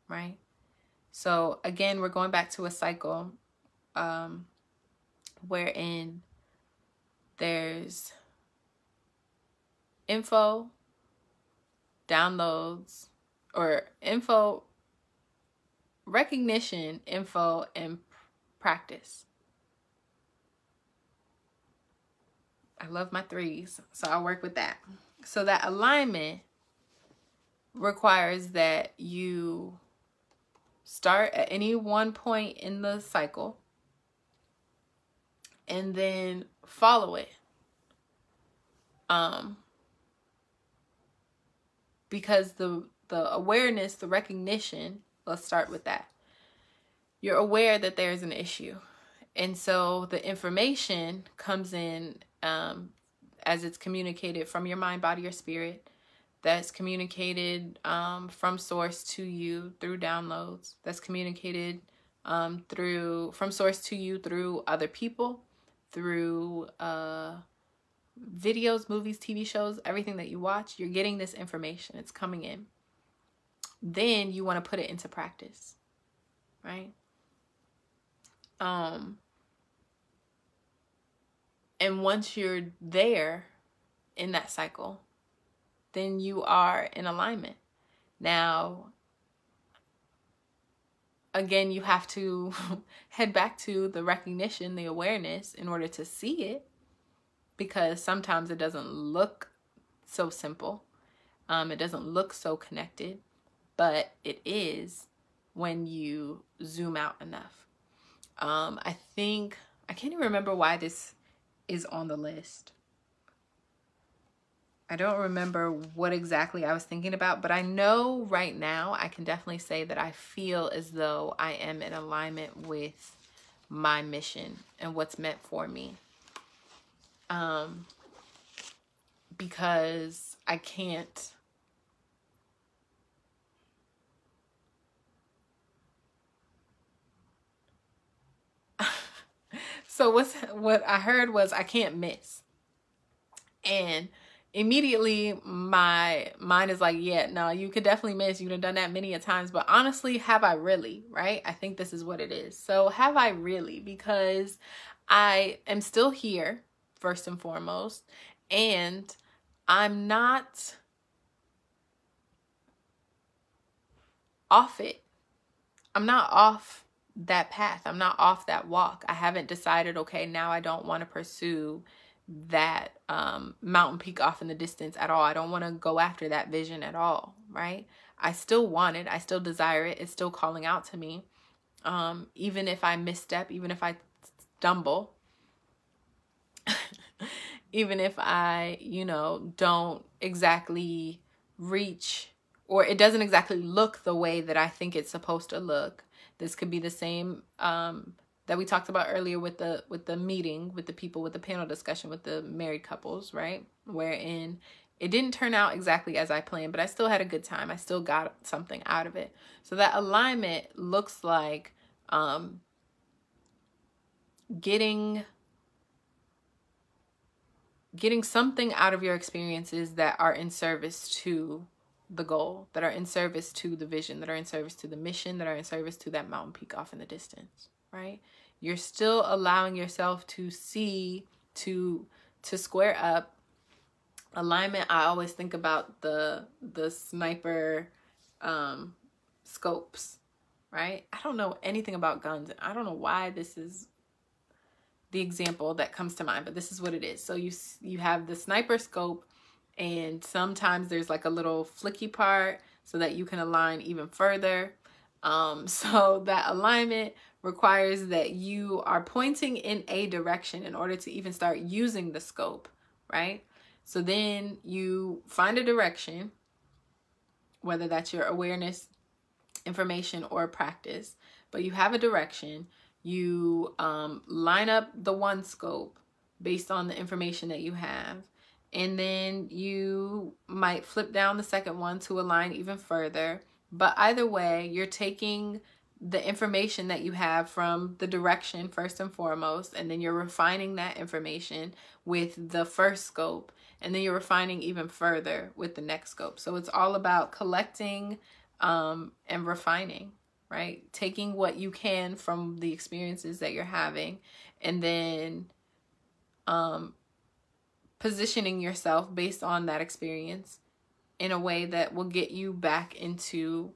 right? So again, we're going back to a cycle wherein there's info, downloads, or info, recognition, info, and practice. I love my threes, so I'll work with that. So that alignment requires that you start at any one point in the cycle and then follow it. Because the awareness, the recognition, let's start with that. You're aware that there's an issue. And so the information comes in as it's communicated from your mind, body, or spirit. That's communicated from source to you through downloads. That's communicated from source to you through other people, through videos, movies, TV shows, everything that you watch. You're getting this information. It's coming in. Then you want to put it into practice, right? And once you're there in that cycle, then you are in alignment. Now, again, you have to head back to the recognition, the awareness, in order to see it, because sometimes it doesn't look so simple. It doesn't look so connected, but it is when you zoom out enough. I can't even remember why this is on the list. I don't remember what exactly I was thinking about, but I know right now I can definitely say that I feel as though I am in alignment with my mission and what's meant for me. Because I can't so what I heard was I can't miss. And immediately my mind is like, yeah, no, you could definitely miss. You've done that many a times. But honestly, have I really, right? I think this is what it is. So have I really? Because I am still here, first and foremost. And I'm not off it. I'm not off that path. I'm not off that walk. I haven't decided, okay, now I don't want to pursue that mountain peak off in the distance at all. I don't want to go after that vision at all, right? I still want it. I still desire it. It's still calling out to me. Even if I misstep, even if I stumble, even if I, don't exactly reach, or it doesn't exactly look the way that I think it's supposed to look. This could be the same that we talked about earlier with the meeting, with the people, with the panel discussion, with the married couples, right? Wherein it didn't turn out exactly as I planned, but I still had a good time. I still got something out of it. So that alignment looks like getting something out of your experiences that are in service to the goal, that are in service to the vision, that are in service to the mission, that are in service to that mountain peak off in the distance, right? You're still allowing yourself to see, to square up. Alignment, I always think about the sniper scopes, right? I don't know anything about guns. I don't know why this is the example that comes to mind, but this is what it is. So you have the sniper scope, and sometimes there's like a little flicky part so that you can align even further. So that alignment requires that you are pointing in a direction in order to even start using the scope, right? So then you find a direction, whether that's your awareness, information, or practice, but you have a direction. You line up the one scope based on the information that you have. And then you might flip down the second one to align even further. But either way, you're taking the information that you have from the direction first and foremost, and then you're refining that information with the first scope, and then you're refining even further with the next scope. So it's all about collecting and refining, right? Taking what you can from the experiences that you're having, and then positioning yourself based on that experience in a way that will get you back into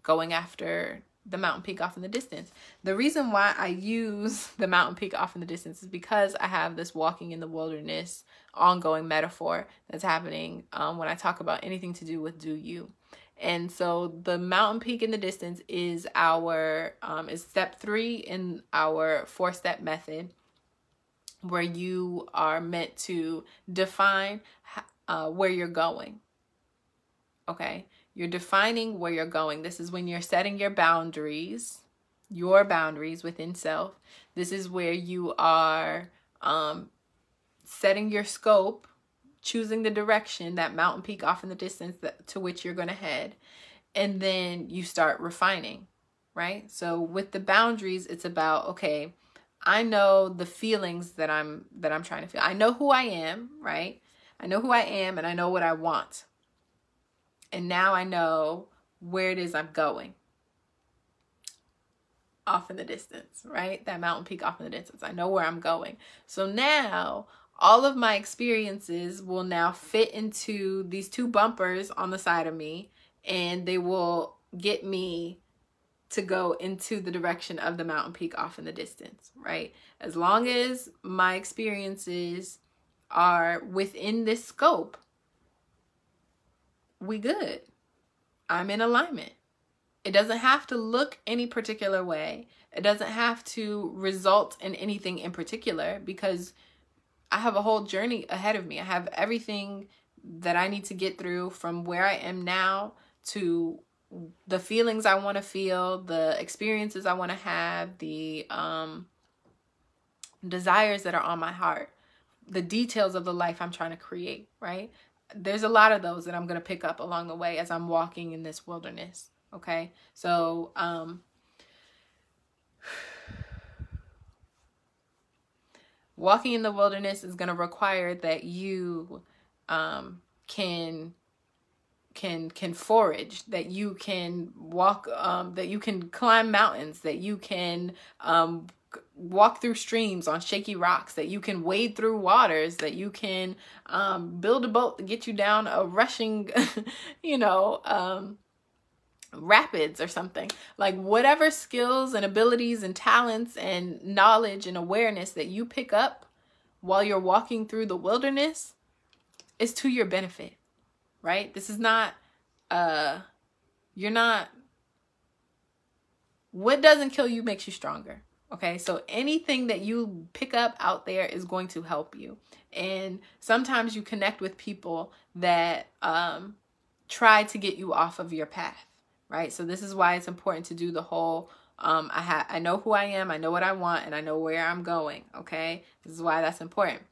going after the mountain peak off in the distance. The reason why I use the mountain peak off in the distance is because I have this walking in the wilderness ongoing metaphor that's happening when I talk about anything to do with do you. And so the mountain peak in the distance is our is step 3 in our 4-step method, where you are meant to define where you're going. Okay, you're defining where you're going. This is when you're setting your boundaries within self. This is where you are setting your scope, choosing the direction, that mountain peak off in the distance to which you're going to head. And then you start refining, right? So with the boundaries, it's about, okay, I know the feelings that I'm trying to feel. I know who I am, right? I know who I am, and I know what I want. And now I know where it is I'm going. Off in the distance, right? That mountain peak off in the distance. I know where I'm going. So now all of my experiences will now fit into these 2 bumpers on the side of me, and they will get me to go into the direction of the mountain peak off in the distance, right? As long as my experiences are within this scope, we good. I'm in alignment. It doesn't have to look any particular way. It doesn't have to result in anything in particular, because I have a whole journey ahead of me. I have everything that I need to get through, from where I am now to the feelings I want to feel, the experiences I want to have, the desires that are on my heart, the details of the life I'm trying to create, right? There's a lot of those that I'm going to pick up along the way as I'm walking in this wilderness. Okay. So, walking in the wilderness is going to require that you, can forage, that you can walk, that you can climb mountains, that you can, walk through streams on shaky rocks, that you can wade through waters, that you can build a boat to get you down a rushing, rapids or something. Like, whatever skills and abilities and talents and knowledge and awareness that you pick up while you're walking through the wilderness is to your benefit, right? This is not, what doesn't kill you makes you stronger. Okay, so anything that you pick up out there is going to help you. And sometimes you connect with people that try to get you off of your path, right? So this is why it's important to do the whole, I know who I am, I know what I want, and I know where I'm going, okay? This is why that's important.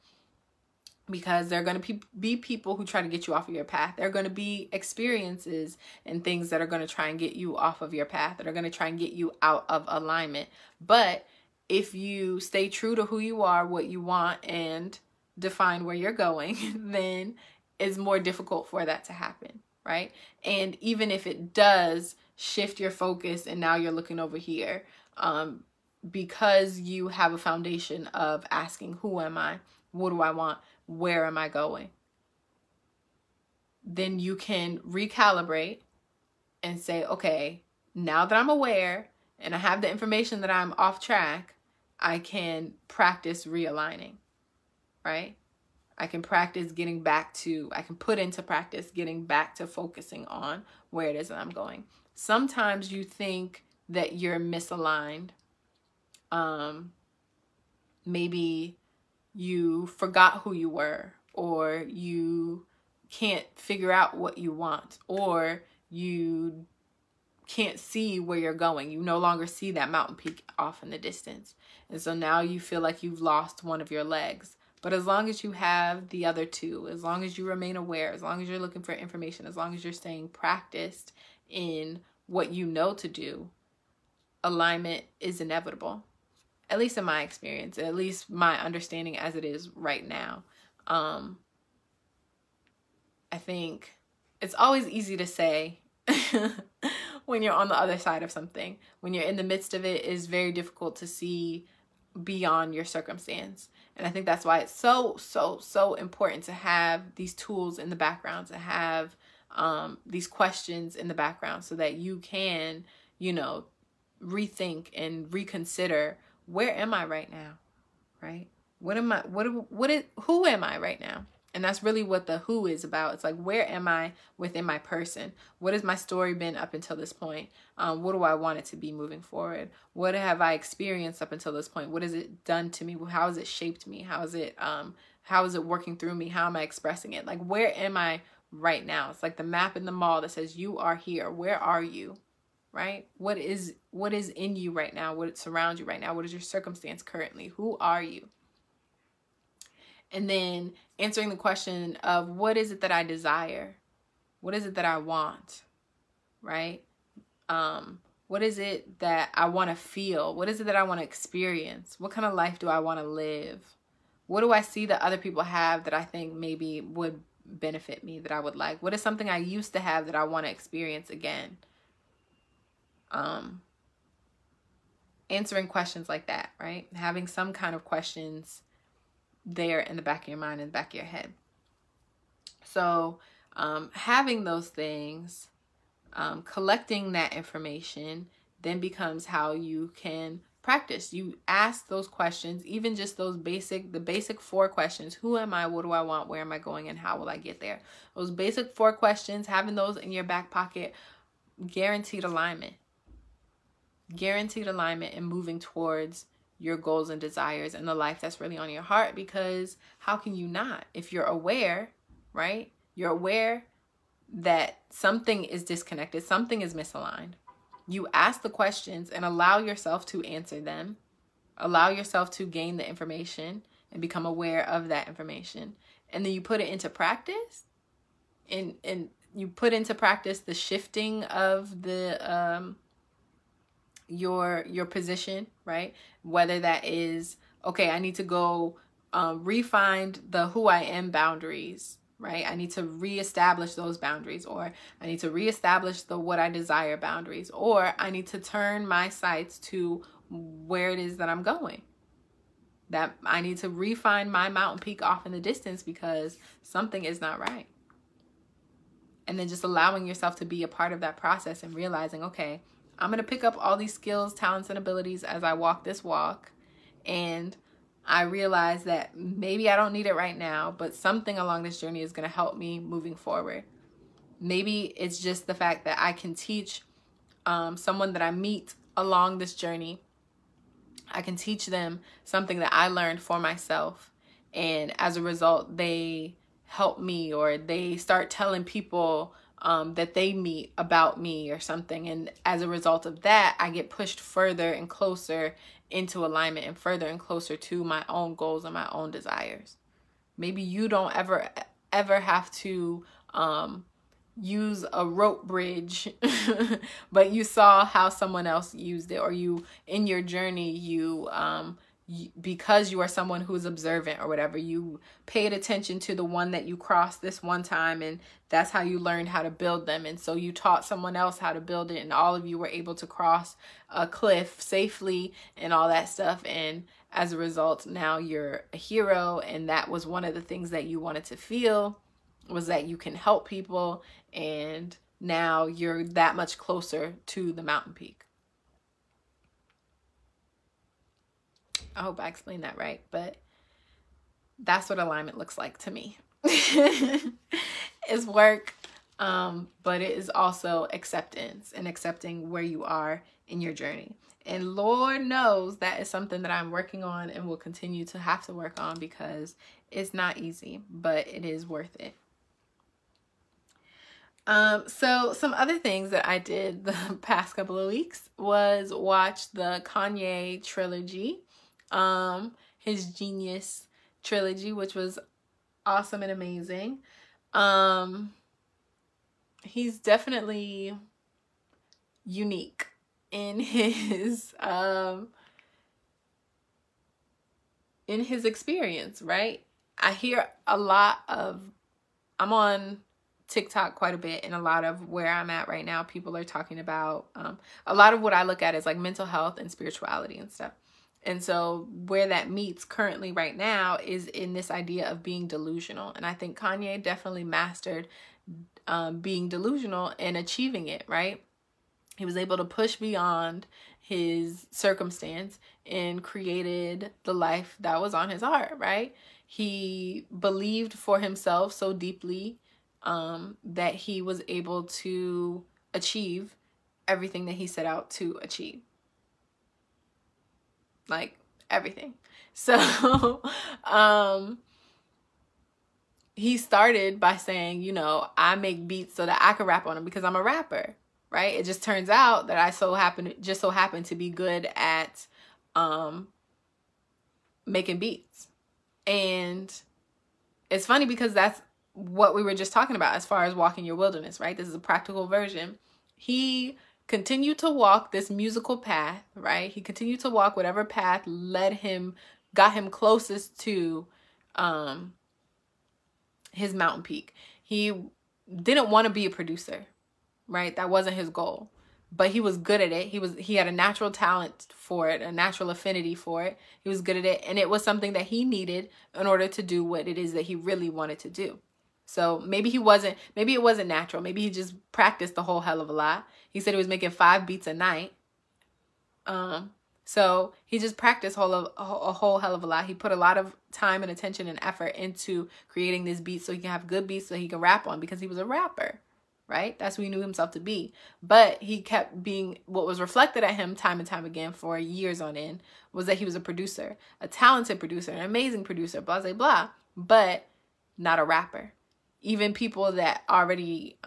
Because there are going to be people who try to get you off of your path. There are going to be experiences and things that are going to try and get you off of your path, that are going to try and get you out of alignment. But if you stay true to who you are, what you want, and define where you're going, then it's more difficult for that to happen, right? And even if it does shift your focus and now you're looking over here, because you have a foundation of asking, who am I? What do I want? Where am I going? Then you can recalibrate and say, okay, now that I'm aware and I have the information that I'm off track, I can practice realigning, right? I can practice getting back to, I can put into practice getting back to focusing on where it is that I'm going. Sometimes you think that you're misaligned. Maybe you forgot who you were, or you can't figure out what you want, or you can't see where you're going. You no longer see that mountain peak off in the distance. And so now you feel like you've lost one of your legs. But as long as you have the other two, as long as you remain aware, as long as you're looking for information, as long as you're staying practiced in what you know to do, alignment is inevitable, at least in my experience, at least my understanding as it is right now. I think it's always easy to say when you're on the other side of something. When you're in the midst of it, it's very difficult to see beyond your circumstance. And I think that's why it's so important to have these tools in the background, to have these questions in the background, so that you can, you know, rethink and reconsider, where am I right now, right? What am I, who am I right now? And that's really what the who is about. It's like, where am I within my person? What has my story been up until this point? What do I want it to be moving forward? What have I experienced up until this point? What has it done to me? How has it shaped me? How is it working through me? How am I expressing it? Like, where am I right now? It's like the map in the mall that says you are here. Where are you? Right? What is in you right now? What surrounds you right now? What is your circumstance currently? Who are you? And then answering the question of, what is it that I desire? What is it that I want? Right? What is it that I want to feel? What is it that I want to experience? What kind of life do I want to live? What do I see that other people have that I think maybe would benefit me, that I would like? What is something I used to have that I want to experience again? Answering questions like that, right? Having some kind of questions there in the back of your mind, in the back of your head. So having those things, collecting that information, then becomes how you can practice. You ask those questions, even just the basic 4 questions. Who am I? What do I want? Where am I going? And how will I get there? Those basic 4 questions, having those in your back pocket, guaranteed alignment. Guaranteed alignment and moving towards your goals and desires and the life that's really on your heart. Because how can you not? If you're aware, right? You're aware that something is disconnected, something is misaligned. You ask the questions and allow yourself to answer them. Allow yourself to gain the information and become aware of that information. And then you put it into practice. And you put into practice the shifting of the your position, right? Whether that is, okay, I need to go re-find the who I am boundaries, right? I need to reestablish those boundaries, or I need to reestablish the what I desire boundaries, or I need to turn my sights to where it is that I'm going. That I need to refine my mountain peak off in the distance because something is not right. And then just allowing yourself to be a part of that process and realizing, okay, I'm going to pick up all these skills, talents, and abilities as I walk this walk. And I realize that maybe I don't need it right now, but something along this journey is going to help me moving forward. Maybe it's just the fact that I can teach someone that I meet along this journey. I can teach them something that I learned for myself. And as a result, they help me, or they start telling people that they meet about me or something. And as a result of that, I get pushed further and closer into alignment and further and closer to my own goals and my own desires. Maybe you don't ever have to use a rope bridge, but you saw how someone else used it, or you, in your journey, you because you are someone who's observant or whatever, you paid attention to the one that you crossed this one time, and that's how you learned how to build them. And so you taught someone else how to build it, and all of you were able to cross a cliff safely and all that stuff. And as a result, now you're a hero. And that was one of the things that you wanted to feel, was that you can help people. And now you're that much closer to the mountain peak. I hope I explained that right, but that's what alignment looks like to me. It's work, but it is also acceptance, and accepting where you are in your journey. And Lord knows that is something that I'm working on and will continue to have to work on, because it's not easy, but it is worth it. So some other things that I did the past couple of weeks was watch the Kanye trilogy. His Jeen-Yuhs trilogy, which was awesome and amazing. He's definitely unique in his experience, right? I hear a lot of, I'm on TikTok quite a bit, and a lot of where I'm at right now, people are talking about, a lot of what I look at is like mental health and spirituality and stuff. And so where that meets currently right now is in this idea of being delusional. And I think Kanye definitely mastered being delusional and achieving it, right? He was able to push beyond his circumstance and created the life that was on his heart, right? He believed for himself so deeply that he was able to achieve everything that he set out to achieve. Like, everything. So, he started by saying, you know, I make beats so that I can rap on them because I'm a rapper, right? It just turns out that I just so happen to be good at making beats. And it's funny because that's what we were just talking about as far as walking your wilderness, right? This is a practical version. He continued to walk this musical path, right? He continued to walk whatever path got him closest to his mountain peak. He didn't want to be a producer, right? That wasn't his goal, but he was good at it. He had a natural talent for it, a natural affinity for it. He was good at it, and it was something that he needed in order to do what it is that he really wanted to do. So maybe it wasn't natural. Maybe he just practiced a whole hell of a lot. He said he was making 5 beats a night. So he just practiced a whole hell of a lot. He put a lot of time and attention and effort into creating this beat so he can have good beats so he can rap on, because he was a rapper, right? That's who he knew himself to be. But he kept being, what was reflected at him time and time again for years on end was that he was a producer, a talented producer, an amazing producer, blah, blah, blah, but not a rapper. Even people that already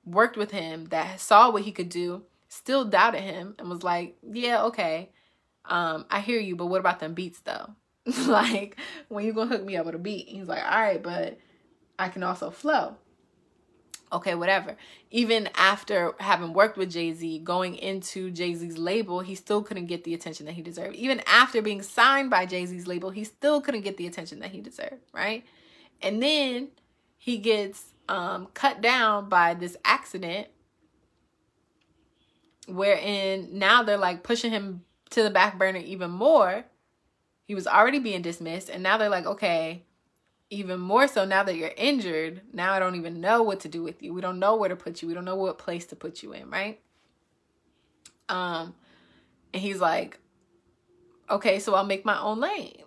worked with him, that saw what he could do, still doubted him and was like, yeah, okay, I hear you, but what about them beats though? Like, when you gonna hook me up with a beat? He's like, all right, but I can also flow. Okay, whatever. Even after having worked with Jay-Z, going into Jay-Z's label, he still couldn't get the attention that he deserved. Even after being signed by Jay-Z's label, he still couldn't get the attention that he deserved, right? And then he gets cut down by this accident, wherein now they're like pushing him to the back burner even more. He was already being dismissed, and now they're like, okay, even more so now that you're injured, now I don't even know what to do with you. We don't know where to put you. We don't know what place to put you in, right? And he's like, okay, so I'll make my own lane.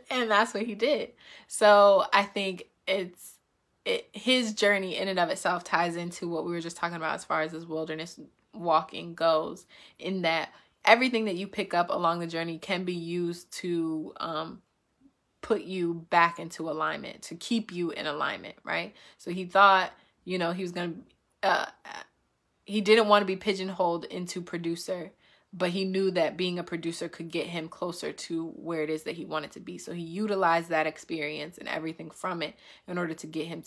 And that's what he did. So I think his journey in and of itself ties into what we were just talking about as far as this wilderness walking goes, in that everything that you pick up along the journey can be used to put you back into alignment, to keep you in alignment, right? So he thought, you know, he was going to, he didn't want to be pigeonholed into producer, but he knew that being a producer could get him closer to where it is that he wanted to be. So he utilized that experience and everything from it in order to get him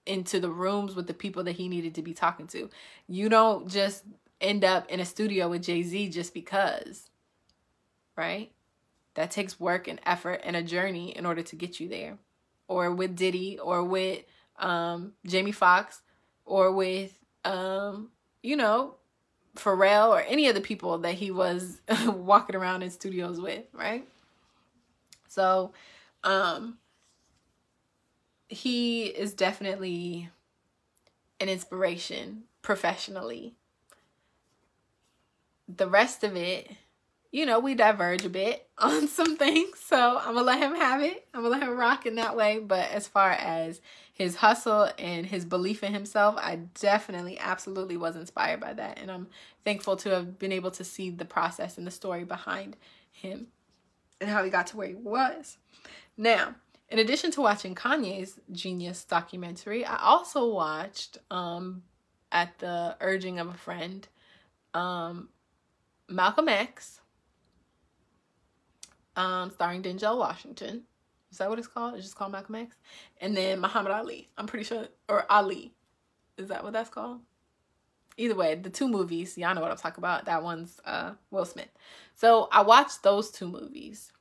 into the rooms with the people that he needed to be talking to. You don't just end up in a studio with Jay-Z just because, right? That takes work and effort and a journey in order to get you there. Or with Diddy, or with Jamie Foxx, or with, you know, Pharrell, or any of the people that he was walking around in studios with, right? So he is definitely an inspiration professionally. The rest of it, you know, we diverge a bit on some things, so I'm gonna let him have it. I'm gonna let him rock in that way. But as far as his hustle and his belief in himself, I definitely, absolutely was inspired by that. And I'm thankful to have been able to see the process and the story behind him and how he got to where he was. Now, in addition to watching Kanye's Jeen-Yuhs documentary, I also watched, at the urging of a friend, Malcolm X, starring Denzel Washington. Is that what it's called? It's just called Malcolm X. And then Muhammad Ali. I'm pretty sure, or Ali. Is that what that's called? Either way, the two movies, y'all know what I'm talking about. That one's Will Smith. So I watched those two movies,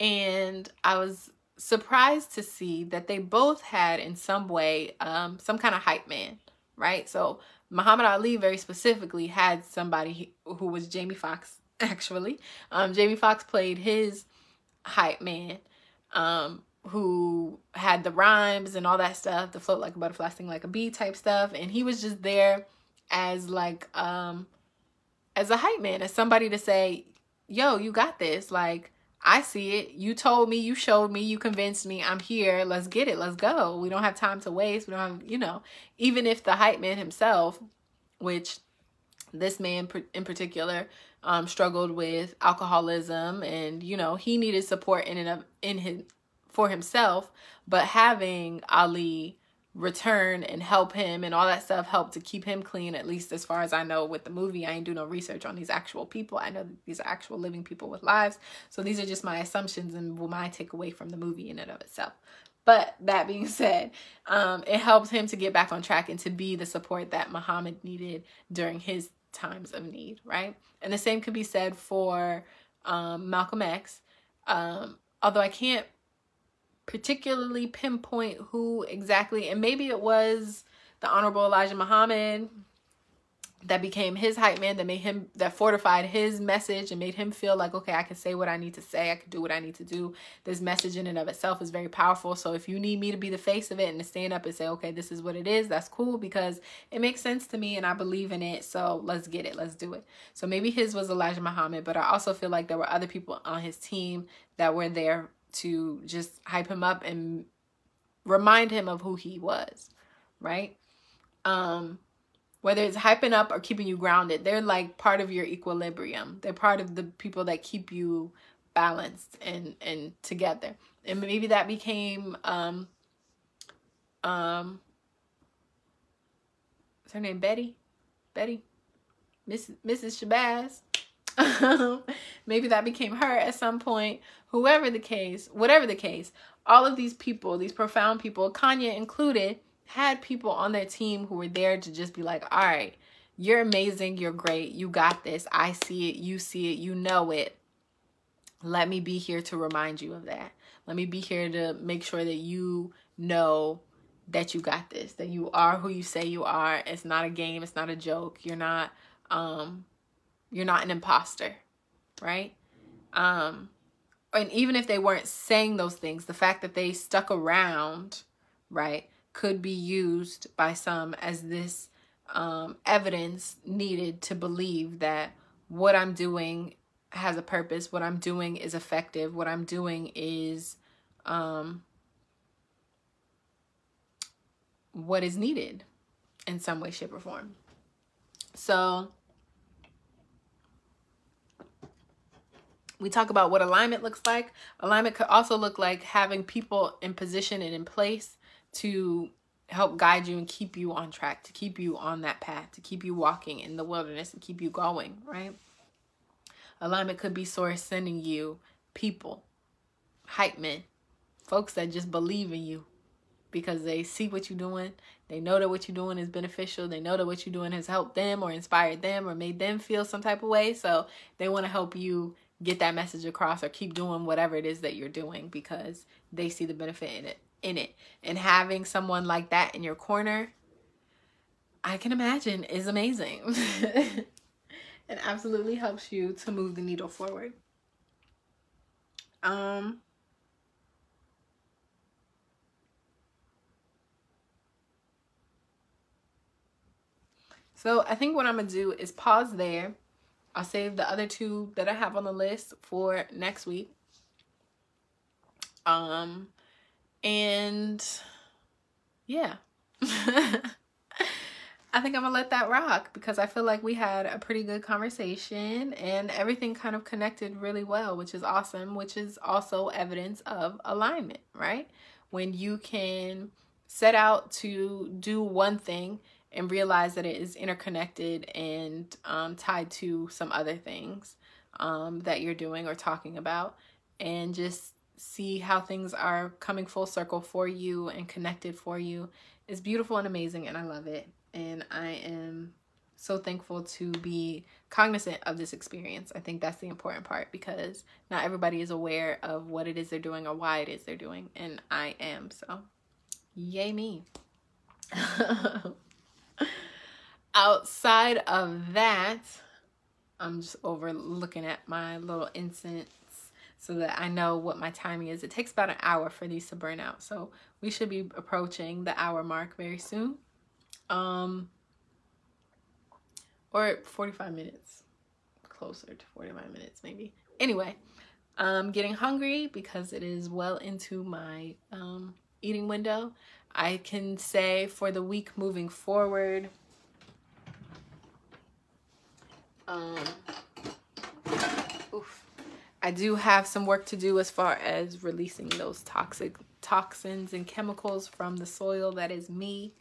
and I was surprised to see that they both had in some way some kind of hype man, right? So Muhammad Ali very specifically had somebody who was Jamie Foxx, actually. Jamie Foxx played his hype man, who had the rhymes and all that stuff, the float like a butterfly, sting like a bee type stuff, and he was just there as like as a hype man, as somebody to say, yo, you got this, like, I see it, you told me, you showed me, you convinced me, I'm here, let's get it, let's go, we don't have time to waste, we don't have, you know. Even if the hype man himself, which this man in particular struggled with alcoholism, and you know, he needed support for himself, but having Ali return and help him and all that stuff helped to keep him clean, at least as far as I know with the movie. I ain't do no research on these actual people. I know that these are actual living people with lives, so these are just my assumptions and my takeaway from the movie in and of itself. But that being said, it helps him to get back on track and to be the support that Muhammad needed during his times of need, right? And the same could be said for Malcolm X, although I can't particularly pinpoint who exactly, and maybe it was the Honorable Elijah Muhammad that became his hype man, that made him, that fortified his message and made him feel like, okay, I can say what I need to say, I can do what I need to do. This message in and of itself is very powerful, so if you need me to be the face of it and to stand up and say, okay, this is what it is, that's cool, because it makes sense to me and I believe in it, so let's get it, let's do it. So maybe his was Elijah Muhammad, but I also feel like there were other people on his team that were there to just hype him up and remind him of who he was, right? Whether it's hyping up or keeping you grounded, they're like part of your equilibrium. They're part of the people that keep you balanced and together. And maybe that became what's her name? Betty, Mrs. Shabazz. Maybe that became her at some point. Whoever the case, whatever the case, all of these people, these profound people, Kanye included, had people on their team who were there to just be like, all right, you're amazing, you're great, you got this, I see it, you know it. Let me be here to remind you of that. Let me be here to make sure that you know that you got this, that you are who you say you are. It's not a game, it's not a joke. You're not an imposter, right? And even if they weren't saying those things, the fact that they stuck around, right, could be used by some as this evidence needed to believe that what I'm doing has a purpose, what I'm doing is effective, what I'm doing is what is needed in some way, shape, or form. So we talk about what alignment looks like. Alignment could also look like having people in position and in place to help guide you and keep you on track, to keep you on that path, to keep you walking in the wilderness and keep you going, right? Alignment could be Source sending you people, hype men, folks that just believe in you because they see what you're doing. They know that what you're doing is beneficial. They know that what you're doing has helped them or inspired them or made them feel some type of way. So they want to help you get that message across or keep doing whatever it is that you're doing because they see the benefit in it. And having someone like that in your corner, I can imagine, is amazing. It absolutely helps you to move the needle forward. So I think what I'm gonna do is pause there. I'll save the other two that I have on the list for next week. And yeah. I think I'm gonna let that rock because I feel like we had a pretty good conversation and everything kind of connected really well, which is awesome, which is also evidence of alignment, right? When you can set out to do one thing and realize that it is interconnected and tied to some other things that you're doing or talking about, and just see how things are coming full circle for you and connected for you. It's beautiful and amazing, and I love it. And I am so thankful to be cognizant of this experience. I think that's the important part, because not everybody is aware of what it is they're doing or why it is they're doing, and I am. So yay me. Outside of that, I'm just over looking at my little incense so that I know what my timing is. It takes about an hour for these to burn out, so we should be approaching the hour mark very soon. Or 45 minutes, closer to 45 minutes maybe. Anyway, I'm getting hungry because it is well into my eating window. I can say for the week moving forward, I do have some work to do as far as releasing those toxins and chemicals from the soil that is me.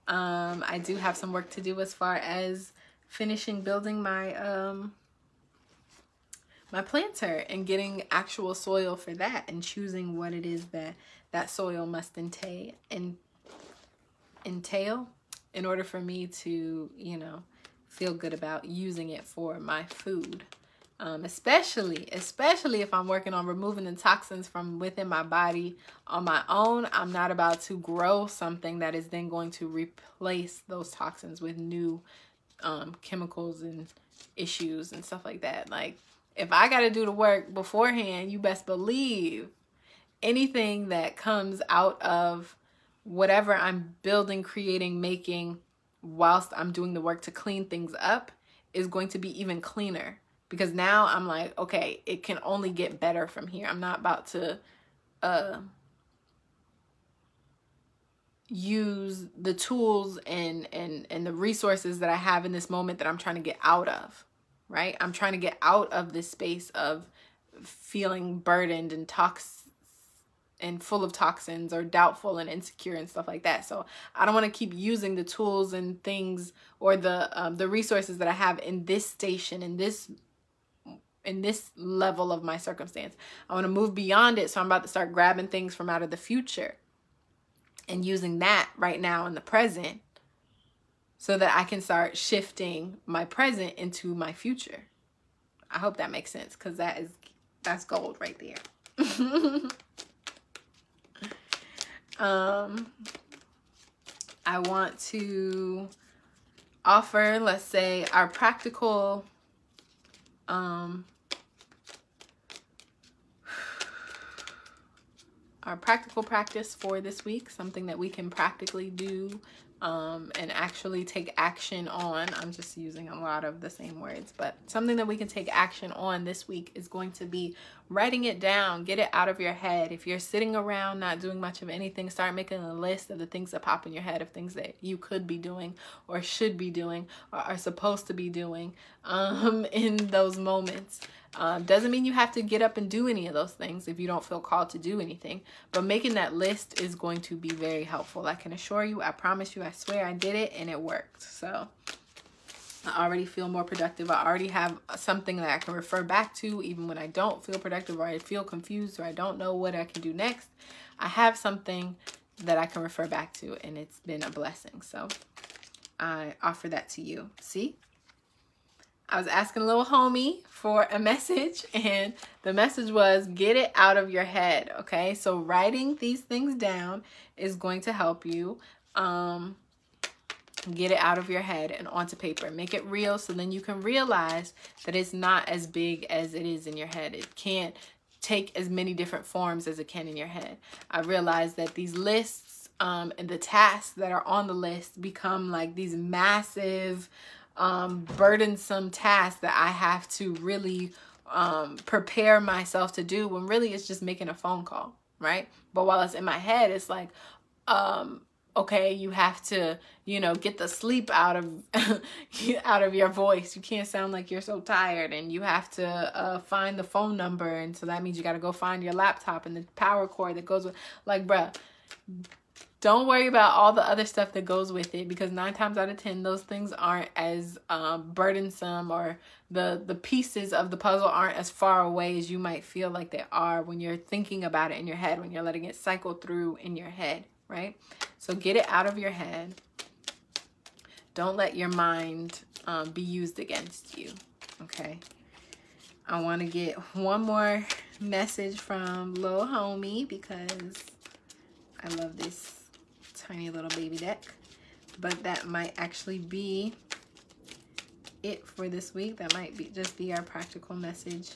I do have some work to do as far as finishing building my my planter and getting actual soil for that, and choosing what it is that that soil must entail in order for me to, you know, feel good about using it for my food. Especially if I'm working on removing the toxins from within my body on my own. I'm not about to grow something that is then going to replace those toxins with new chemicals and issues and stuff like that. Like, if I got to do the work beforehand, you best believe anything that comes out of whatever I'm building, creating, making whilst I'm doing the work to clean things up is going to be even cleaner. Because now I'm like, okay, it can only get better from here. I'm not about to use the tools and the resources that I have in this moment that I'm trying to get out of, right? I'm trying to get out of this space of feeling burdened and full of toxins, or doubtful and insecure and stuff like that. So I don't want to keep using the tools and things or the resources that I have in this station, in this level of my circumstance. I want to move beyond it. So I'm about to start grabbing things from out of the future and using that right now in the present so that I can start shifting my present into my future. I hope that makes sense, because that's gold right there. I want to offer, let's say, our practical practice for this week, something that we can practically do and actually take action on. I'm just using a lot of the same words, but something that we can take action on this week is going to be writing it down. Get it out of your head. If you're sitting around not doing much of anything, start making a list of the things that pop in your head, of things that you could be doing or should be doing or are supposed to be doing in those moments. Doesn't mean you have to get up and do any of those things if you don't feel called to do anything, but making that list is going to be very helpful. I can assure you, I promise you, I swear I did it and it worked. So I already feel more productive. I already have something that I can refer back to even when I don't feel productive, or I feel confused, or I don't know what I can do next. I have something that I can refer back to, and it's been a blessing. So I offer that to you. See? I was asking Lil Homie for a message, and the message was, get it out of your head. Okay, so writing these things down is going to help you get it out of your head and onto paper. Make it real, so then you can realize that it's not as big as it is in your head. It can't take as many different forms as it can in your head. I realized that these lists and the tasks that are on the list become like these massive burdensome tasks that I have to really prepare myself to do, when really it's just making a phone call, right? But while it's in my head, it's like, okay, you have to, you know, get the sleep out of out of your voice. You can't sound like you're so tired, and you have to find the phone number, and so that means you got to go find your laptop and the power cord that goes with, like, bruh, don't worry about all the other stuff that goes with it, because 9 times out of 10, those things aren't as burdensome, or the pieces of the puzzle aren't as far away as you might feel like they are when you're thinking about it in your head, when you're letting it cycle through in your head, right? So get it out of your head. Don't let your mind be used against you. Okay. I want to get one more message from Lil Homie because I love this tiny little baby deck. But that might actually be it for this week. That might be just be our practical message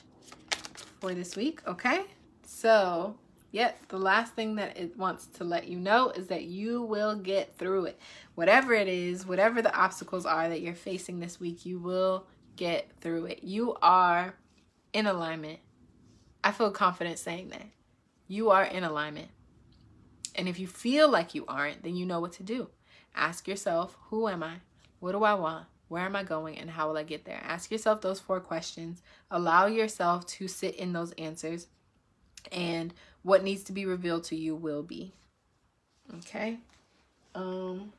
for this week. Okay. So, yep, the last thing that it wants to let you know is that you will get through it. Whatever it is, whatever the obstacles are that you're facing this week, you will get through it. You are in alignment. I feel confident saying that. You are in alignment. And if you feel like you aren't, then you know what to do. Ask yourself, who am I? What do I want? Where am I going? And how will I get there? Ask yourself those 4 questions. Allow yourself to sit in those answers. And what needs to be revealed to you will be. Okay. One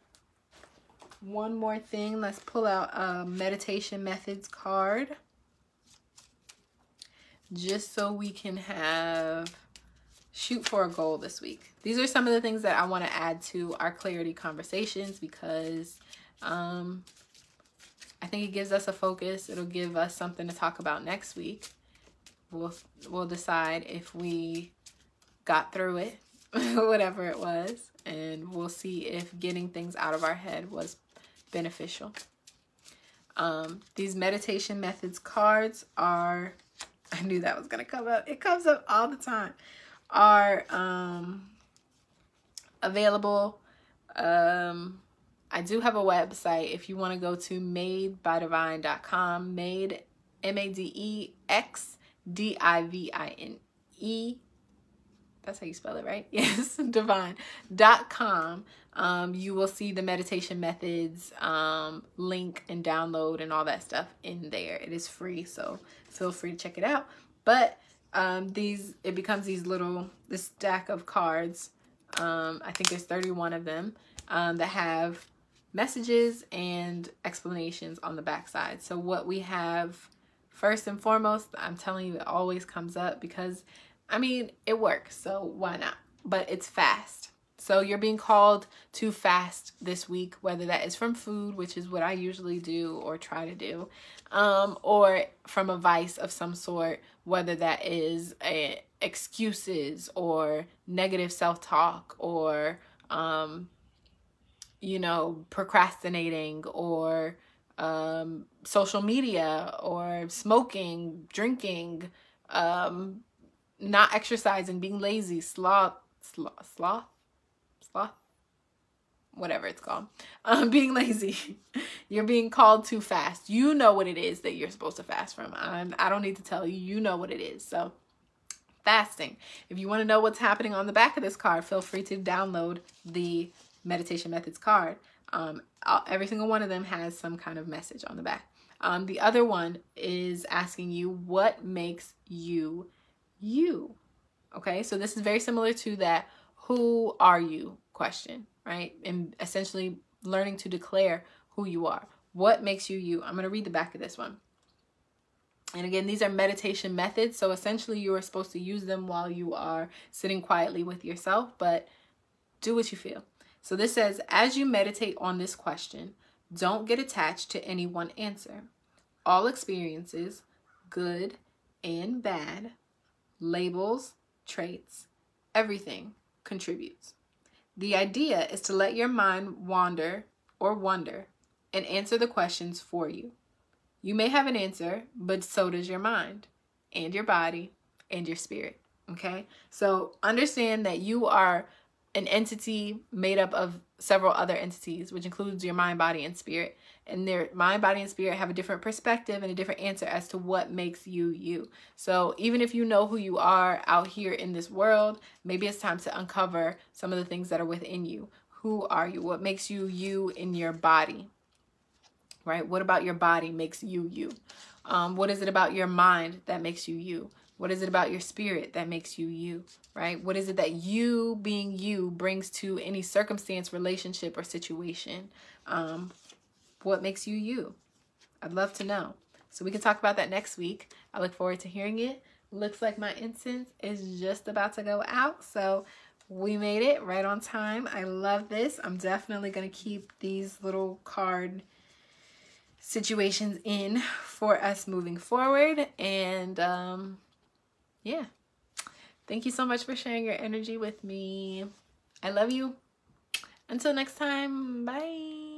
more thing. Let's pull out a meditation methods card. Just so we can have shoot for a goal this week. These are some of the things that I want to add to our clarity conversations because I think it gives us a focus. It'll give us something to talk about next week. We'll decide if we got through it, whatever it was, and we'll see if getting things out of our head was beneficial. These meditation methods cards are, I knew that was going to come up. It comes up all the time. Are available. I do have a website if you want to go to madexdivine.com. Made, MADEXDIVINE. That's how you spell it, right? Yes, divine.com. You will see the meditation methods link and download and all that stuff in there. It is free, so feel free to check it out. But it becomes this stack of cards. I think there's 31 of them that have messages and explanations on the back side. So what we have first and foremost, I'm telling you, it always comes up because, I mean, it works, so why not? But it's fast. So you're being called to fast this week, whether that is from food, which is what I usually do or try to do, or from a vice of some sort, whether that is excuses or negative self-talk or, you know, procrastinating or social media or smoking, drinking, not exercising, being lazy, sloth, whatever it's called, being lazy. You're being called to fast. You know what it is that you're supposed to fast from. I don't need to tell you. You know what it is. So fasting. If you want to know what's happening on the back of this card, feel free to download the meditation methods card. Every single one of them has some kind of message on the back. The other one is asking you what makes you you. Okay, so this is very similar to that who are you question, right? And essentially learning to declare who you are. What makes you you? I'm going to read the back of this one. And again, these are meditation methods. So essentially you are supposed to use them while you are sitting quietly with yourself, but do what you feel. So this says, as you meditate on this question, don't get attached to any one answer. All experiences, good and bad, labels, traits, everything contributes. The idea is to let your mind wander or wonder and answer the questions for you. You may have an answer, but so does your mind and your body and your spirit. Okay? So understand that you are an entity made up of several other entities, which includes your mind, body, and spirit. And their mind, body, and spirit have a different perspective and a different answer as to what makes you you. So even if you know who you are out here in this world, maybe it's time to uncover some of the things that are within you. Who are you? What makes you you in your body? Right? What about your body makes you you? What is it about your mind that makes you you? What is it about your spirit that makes you you, right? What is it that you being you brings to any circumstance, relationship, or situation? What makes you you? I'd love to know. So we can talk about that next week. I look forward to hearing it. Looks like my incense is just about to go out. So we made it right on time. I love this. I'm definitely going to keep these little card situations in for us moving forward. And yeah, thank you so much for sharing your energy with me. I love you. Until next time, bye.